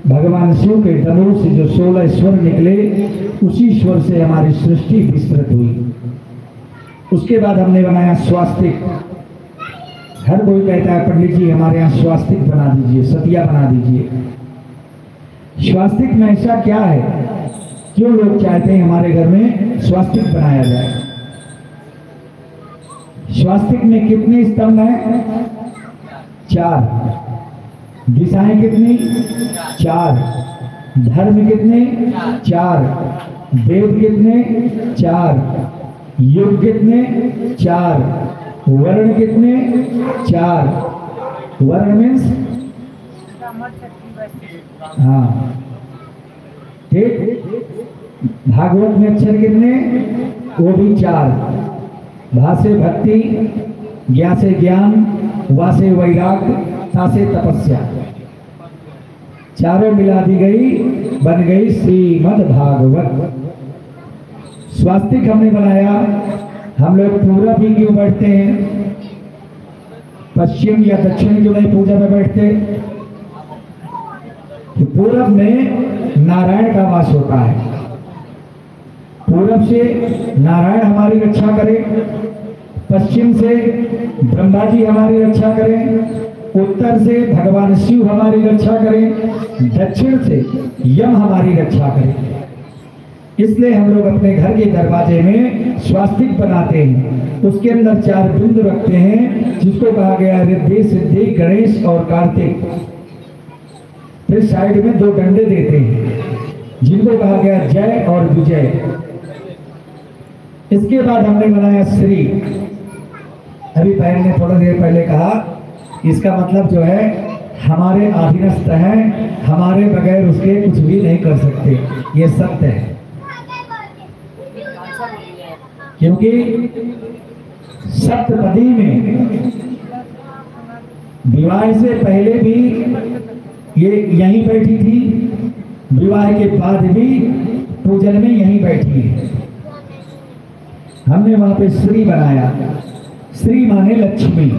Speaker 6: भगवान शिव के धनुष से जो 16 स्वर निकले, उसी स्वर से हमारी सृष्टि विस्तृत हुई। उसके बाद हमने बनाया स्वास्तिक। हर कोई कहता है पंडित जी हमारे यहाँ स्वास्तिक बना दीजिए, सतिया बना दीजिए। स्वास्तिक में ऐसा क्या है, क्यों लोग चाहते हैं हमारे घर में स्वास्तिक बनाया जाए। स्वास्तिक में कितने स्तंभ हैं, 4। दिशाएं कितनी, 4। धर्म कितने, 4। वेद कितने, 4। युग कितने, 4। वर्ण कितने, 4। वर्ण मीन्स हाँ ठीक। भागवत में अक्षर कितने, वो भी 4। भा से भक्ति, ज्ञा से ज्ञान, वा से वैराग्य, ता से तपस्या, चारों मिला दी गई, बन गई श्रीमद् भागवत। स्वास्तिक हमने बनाया। हम लोग पूरब ही क्यों बैठते हैं, पश्चिम या दक्षिण क्यों नहीं पूजा में बैठते। तो पूरब में नारायण का वास होता है। पूरब से नारायण हमारी रक्षा करें, पश्चिम से ब्रह्मा जी हमारी रक्षा करें, उत्तर से भगवान शिव हमारी रक्षा करें, दक्षिण से यम हमारी रक्षा करें। इसलिए हम लोग अपने घर के दरवाजे में स्वास्तिक बनाते हैं। उसके अंदर 4 बिंदु रखते हैं, जिसको कहा गया रिद्धि सिद्धि गणेश और कार्तिक। फिर साइड में 2 डंडे देते हैं, जिनको कहा गया जय और विजय। इसके बाद हमने बनाया श्री। अभी बहन ने थोड़ा देर पहले कहा, इसका मतलब जो है हमारे अधीनस्थ हैं, हमारे बगैर उसके कुछ भी नहीं कर सकते। ये सत्य है, क्योंकि सप्तपदी में विवाह से पहले भी ये यहीं बैठी थी, विवाह के बाद भी पूजन में यहीं बैठी है। हमने वहां पे श्री बनाया। श्री माने लक्ष्मी।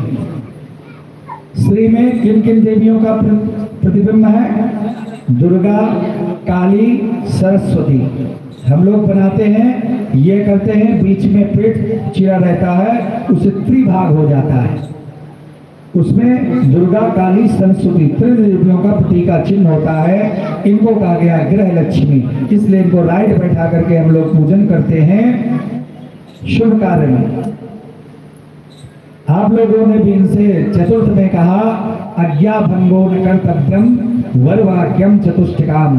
Speaker 6: श्री में किन किन देवियों का प्रतिबिंब है, दुर्गा, काली, सरस्वती। हम लोग बनाते हैं, ये करते हैं, बीच में पेट चिरा रहता है, उसे त्रिभाग हो जाता है। उसमें दुर्गा, काली, सरस्वती त्रिदेवियों का प्रतीक का चिन्ह होता है। इनको कहा गया गृह लक्ष्मी, इसलिए इनको राइट बैठा करके हम लोग पूजन करते हैं शुभ कार्य में। आप लोगों ने भी इनसे चतुर्थ में कहा, अज्ञा भंगो न कर्तव्यम वरवाक्यम चतुष्टकाम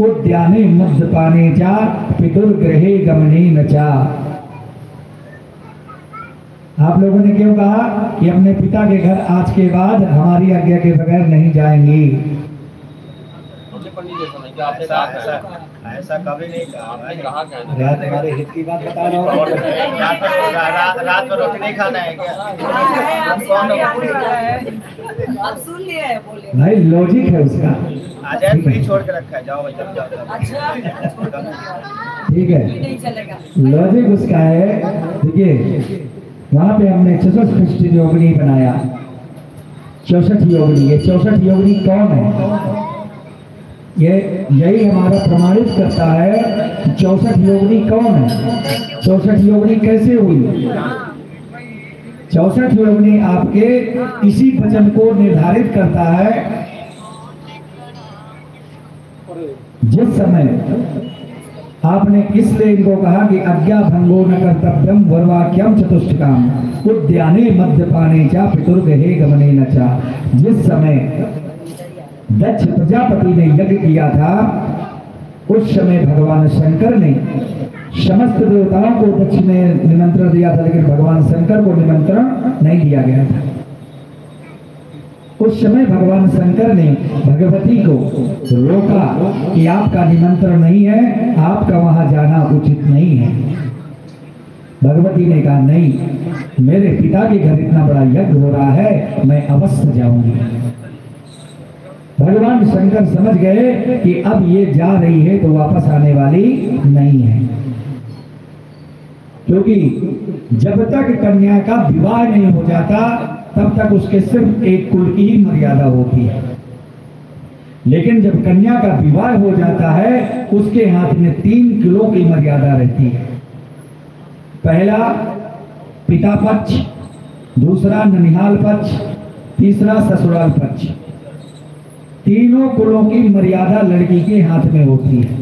Speaker 6: उद्याने मद्यपाने चा पितुर्गृहे गमने न चा। आप लोगों ने क्यों कहा कि अपने पिता के घर आज के बाद हमारी आज्ञा के बगैर नहीं जाएंगी?
Speaker 4: ऐसा कभी नहीं कहा।
Speaker 6: तुम्हारे हित की बात बता रहा हूँ।
Speaker 4: रात में रोटी नहीं खाना है क्या?
Speaker 2: आप सुन लिया है बोले
Speaker 6: भाई लॉजिक है उसका।
Speaker 4: आज फ्री छोड़ के रखा है, जाओ भाई जब जाओ।
Speaker 2: अच्छा
Speaker 6: ठीक है,
Speaker 2: नहीं चलेगा।
Speaker 6: लॉजिक उसका है। देखिए वहाँ पे हमने 64 योगिनी बनाया, 64 योगिनी। ये 64 योगिनी कौन है? ये यही हमारा प्रमाणित करता है 64 योगिनी कौन है, 64 योगिनी कैसे हुई। 64 योगिनी आपके इसी वचन को निर्धारित करता है। जिस समय आपने इसलिए इनको कहा कि अज्ञा भंगो न कर्तव्यम वर्वाक्यम चतुष्टकाम उद्याने मद्यपाने चा पितुर्गहे गमने न चा। जिस समय दक्ष प्रजापति ने यज्ञ किया था उस समय भगवान शंकर ने समस्त देवताओं को दक्ष ने निमंत्रण दिया था, लेकिन भगवान शंकर को निमंत्रण नहीं दिया गया था। उस समय भगवान शंकर ने भगवती को रोका कि आपका निमंत्रण नहीं है, आपका वहां जाना उचित नहीं है। भगवती ने कहा नहीं, मेरे पिता के घर इतना बड़ा यज्ञ हो रहा है, मैं अवश्य जाऊंगी। भगवान शंकर समझ गए कि अब ये जा रही है तो वापस आने वाली नहीं है, क्योंकि जब तक कन्या का विवाह नहीं हो जाता तब तक उसके सिर्फ एक कुल की ही मर्यादा होती है। लेकिन जब कन्या का विवाह हो जाता है उसके हाथ में 3 किलो की मर्यादा रहती है। पहला पिता पक्ष, दूसरा ननिहाल पक्ष, तीसरा ससुराल पक्ष। तीनों कुलों की मर्यादा लड़की के हाथ में होती है।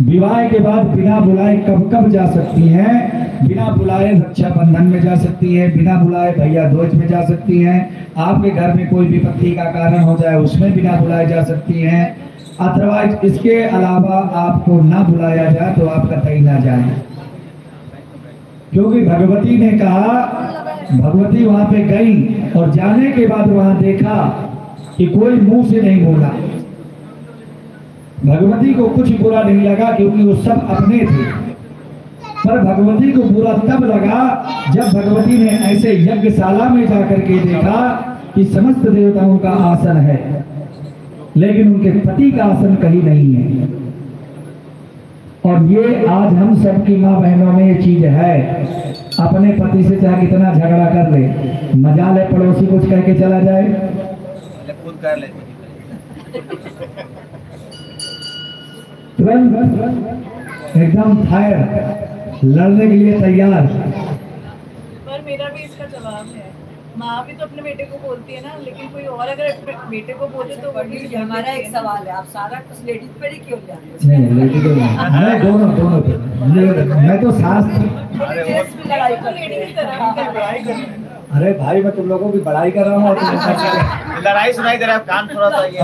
Speaker 6: विवाह के बाद बिना बुलाए कब कब जा सकती हैं? बिना बुलाए रक्षाबंधन में जा सकती है, बिना बुलाए भैया दूज में जा सकती हैं, आपके घर में कोई विपत्ति का कारण हो जाए उसमें बिना बुलाए जा सकती हैं। अदरवाइज इसके अलावा आपको ना बुलाया जाए तो आप कतई ना जाए, क्योंकि भगवती ने कहा, भगवती वहां पे गई और जाने के बाद वहां देखा कि कोई मुंह से नहीं बोला। भगवती को कुछ बुरा नहीं लगा क्योंकि वो सब अपने थे, पर भगवती को बुरा तब लगा जब भगवती ने ऐसे यज्ञशाला में जाकर के देखा कि समस्त देवताओं का आसन है लेकिन उनके पति का आसन कहीं नहीं है। और ये आज हम सब की माँ बहनों में ये चीज है, अपने पति से चाहे कितना झगड़ा कर ले, मजाल है पड़ोसी कुछ कह के चला जाए,
Speaker 4: खुद कर ले,
Speaker 6: तुरंत एकदम फायर, लड़ने के लिए तैयार।
Speaker 2: पर मेरा भी इसका जवाब है, माँ भी तो अपने बेटे को बोलती है ना, लेकिन कोई और अगर अपने बेटे को बोले तो
Speaker 8: हमारा एक सवाल है, आप सारा कुछ लेडीज पे ही क्यों
Speaker 6: नहीं, लेडी को नहीं, दोनों पे। मैं तो शास्त्र, अरे भाई मैं तुम लोगों की बड़ाई कर रहा हूँ और
Speaker 4: लड़ाई सुनाई दे रहा है, कान थोड़ा सा ये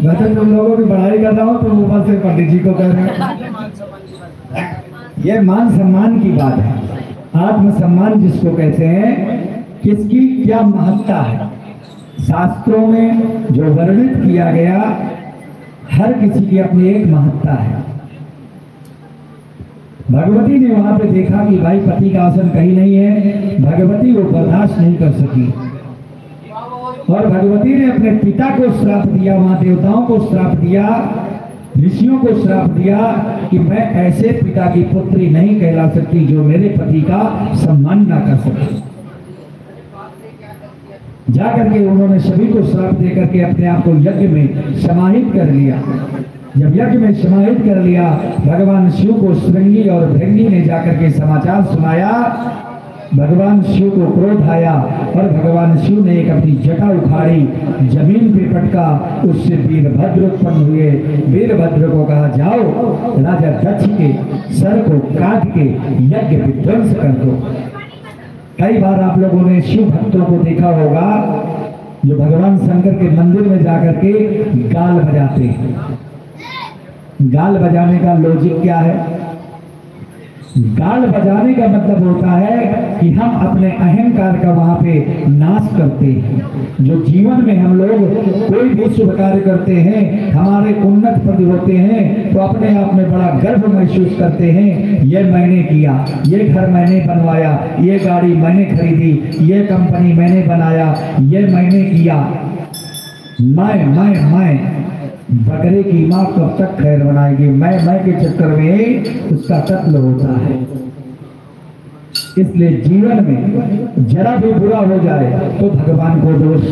Speaker 6: मैं तो तुम लोगों की बड़ाई कर रहा हूँ तो ऊपर से पंडित जी को कह रहे हैं। ये मान सम्मान की बात है, आत्मसम्मान जिसको कहते हैं, किसकी क्या महत्ता है। शास्त्रों में जो वर्णित किया गया, हर किसी की अपनी एक महत्ता है। भगवती ने वहां पे देखा कि भाई पति का आसन कहीं नहीं है, भगवती वो बर्दाश्त नहीं कर सकी और भगवती ने अपने पिता को श्राप दिया, वहां देवताओं को श्राप दिया, ऋषियों को श्राप दिया कि मैं ऐसे पिता की पुत्री नहीं कहला सकती जो मेरे पति का सम्मान ना कर सके। जाकर के उन्होंने सभी को श्राप देकर के अपने आप को यज्ञ में समाहित कर लिया। जब यज्ञ में समाहित कर लिया, भगवान शिव को श्रृंगी और भृंगी ने जाकर के समाचार सुनाया। भगवान शिव को क्रोध आया और भगवान शिव ने एक अपनी जटा उखाड़ी, जमीन पे पटका, उससे वीरभद्र उत्पन्न हुए। वीरभद्र को कहा जाओ राजा दक्ष के सर को काट के यज्ञ विध्वंस कर दो। कई बार आप लोगों ने शिव भक्तों को देखा होगा जो भगवान शंकर के मंदिर में जाकर के गाल बजाते हैं। गाल बजाने का लॉजिक क्या है? गाल बजाने का मतलब होता है कि हम अपने अहंकार का वहां पे नाश करते हैं। जो जीवन में हम लोग कोई भी शुभ कार्य करते हैं, हमारे उन्नत पद होते हैं, तो अपने आप में बड़ा गर्व महसूस करते हैं। ये मैंने किया, ये घर मैंने बनवाया, ये गाड़ी मैंने खरीदी, ये कंपनी मैंने बनाया, ये मैंने किया। मैं बकरे की माँ कब तक खैर बनाएगी? मैं के चक्कर में उसका कत्ल होता है। इसलिए जीवन में जरा भी बुरा हो जाए तो भगवान को दोष,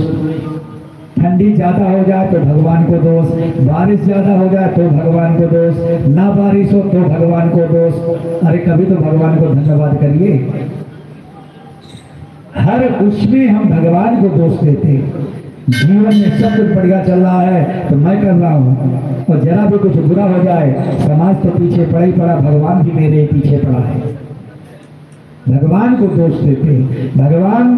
Speaker 6: ठंडी ज्यादा हो जाए तो भगवान को दोष, बारिश ज्यादा हो जाए तो भगवान को दोष, ना बारिश हो तो भगवान को दोष। अरे कभी तो भगवान को धन्यवाद करिए। हर उसमें हम भगवान को दोष देते हैं। जीवन में सब कुछ बढ़िया चल रहा है तो मैं कर रहा हूँ, और जरा भी कुछ बुरा हो जाए समाज तो पीछे पड़ा ही पड़ा, भगवान भी मेरे पीछे पड़ा है। भगवान को दोष देते हैं। भगवान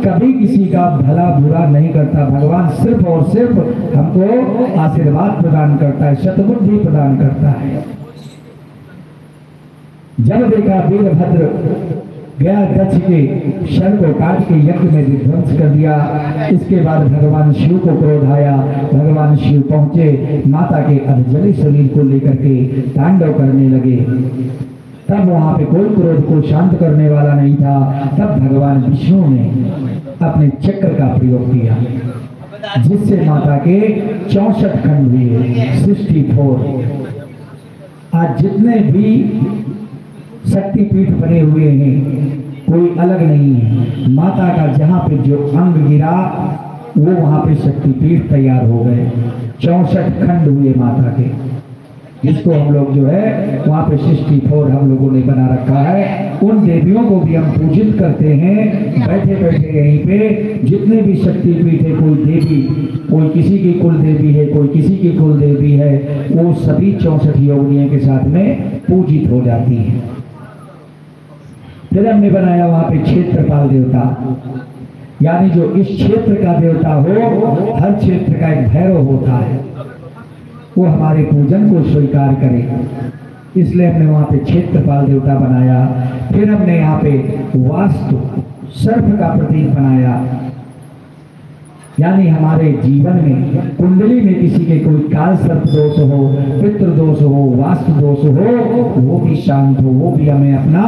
Speaker 6: कभी किसी का भला बुरा नहीं करता। भगवान सिर्फ और सिर्फ हमको आशीर्वाद प्रदान करता है, सद्बुद्धि प्रदान करता है। जब देखा वीरभद्र गया दक्ष के शर को काट के यज्ञ में विध्वंस कर दिया, इसके बाद भगवान शिव को क्रोध आया। भगवान शिव पहुंचे, माता के अधजली शरीर को लेकर के तांडव करने लगे। तब वहां पे कोई क्रोध को शांत करने वाला नहीं था। तब भगवान विष्णु ने अपने चक्र का प्रयोग किया, जिससे माता के 64 खंड हुए, 64। आज जितने भी शक्तिपीठ बने हुए हैं, कोई अलग नहीं है। माता का जहाँ पे जो अंग गिरा वो वहाँ पे शक्तिपीठ तैयार हो गए। 64 खंड हुए माता के, जिसको हम लोग जो है वहाँ पे 64 हम लोगों ने बना रखा है। उन देवियों को भी हम पूजित करते हैं बैठे बैठे यहीं पे। जितने भी शक्तिपीठ है, कोई देवी, कोई किसी की कुल देवी है, कोई किसी की कुल देवी है, वो सभी 64 योगिनियों के साथ में पूजित हो जाती है। फिर हमने बनाया वहां पे क्षेत्रपाल देवता, यानी जो इस क्षेत्र का देवता हो, हर क्षेत्र का एक भैरव होता है, वो हमारे पूजन को स्वीकार करे। इसलिए हमने वहां पे क्षेत्रपाल देवता बनाया। फिर हमने यहाँ पे वास्तु सर्प का प्रतीक बनाया, यानी हमारे जीवन में कुंडली में किसी के कोई काल सर्प दोष हो, पितृ दोष हो, वास्तु दोष हो, वो भी शांत हो, वो भी हमें अपना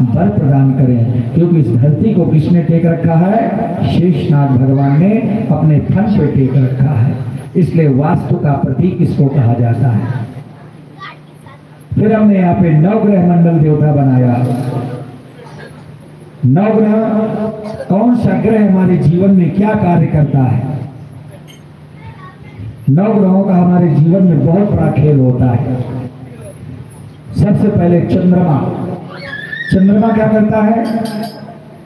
Speaker 6: बल प्रदान करें। क्योंकि इस धरती को किसने टेक रखा है? शेषनाग भगवान ने अपने फन पे टेक रखा है। इसलिए वास्तु का प्रतीक इसको कहा जाता है। फिर हमने यहाँ पे नवग्रह मंडल देवता बनाया। नवग्रह कौन सा ग्रह हमारे जीवन में क्या कार्य करता है? नवग्रहों का हमारे जीवन में बहुत बड़ा खेल होता है। सबसे पहले चंद्रमा। चंद्रमा क्या करता है?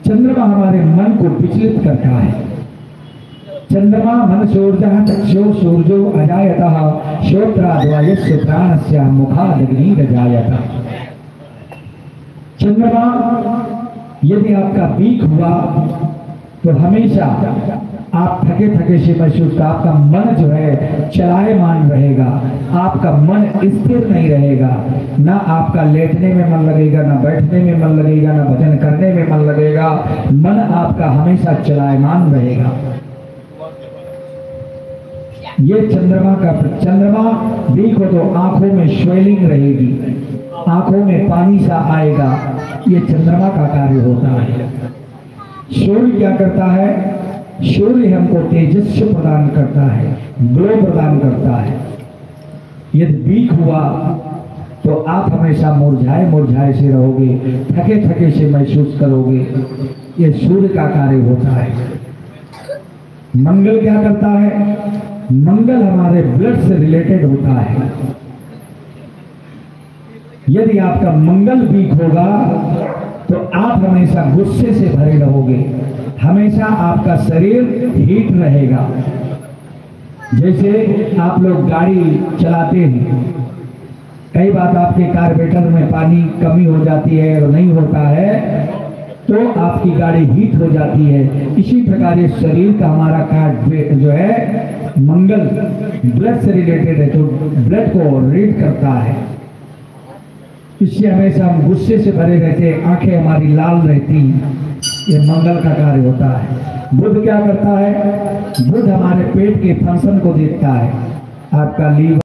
Speaker 6: चंद्रमा हमारे मन को विचलित करता है। चंद्रमा मन सूर्यः चक्षुः सूर्यो अजायतः श्रोत्राद्वायस्य प्राणस्य मुखादग्निर्जायत। चंद्रमा यदि आपका वीक हुआ तो हमेशा आप थके थके से महसूस का, आपका मन जो है चलायमान रहेगा, आपका मन स्थिर नहीं रहेगा। ना आपका लेटने में मन लगेगा, ना बैठने में मन लगेगा, ना भजन करने में मन लगेगा। मन आपका हमेशा चलायमान रहेगा। ये चंद्रमा वीक हो तो आंखों में स्वेलिंग रहेगी, आंखों में पानी सा आएगा। ये चंद्रमा का कार्य होता है। सूर्य क्या करता है? सूर्य हमको तेजस्व प्रदान करता है, ग्लो प्रदान करता है। यदि वीक हुआ तो आप हमेशा मुरझाए से रहोगे, थके थके से महसूस करोगे। ये सूर्य का कार्य होता है। मंगल क्या करता है? मंगल हमारे ब्लड से रिलेटेड होता है। यदि आपका मंगल वीक होगा तो आप हमेशा गुस्से से भरे रहोगे, हमेशा आपका शरीर हीट रहेगा। जैसे आप लोग गाड़ी चलाते हैं, कई बार आपके कार्बोरेटर में पानी कमी हो जाती है और नहीं होता है तो आपकी गाड़ी हीट हो जाती है। इसी प्रकार ये शरीर का हमारा कार्ड जो है मंगल ब्लड से रिलेटेड है, तो ब्लड को रीड करता है। इससे हमेशा हम गुस्से से भरे रहते, आंखें हमारी लाल रहती, ये मंगल का कार्य होता है। बुध क्या करता है? बुध हमारे पेट के फंक्शन को देखता है। आपका लीवर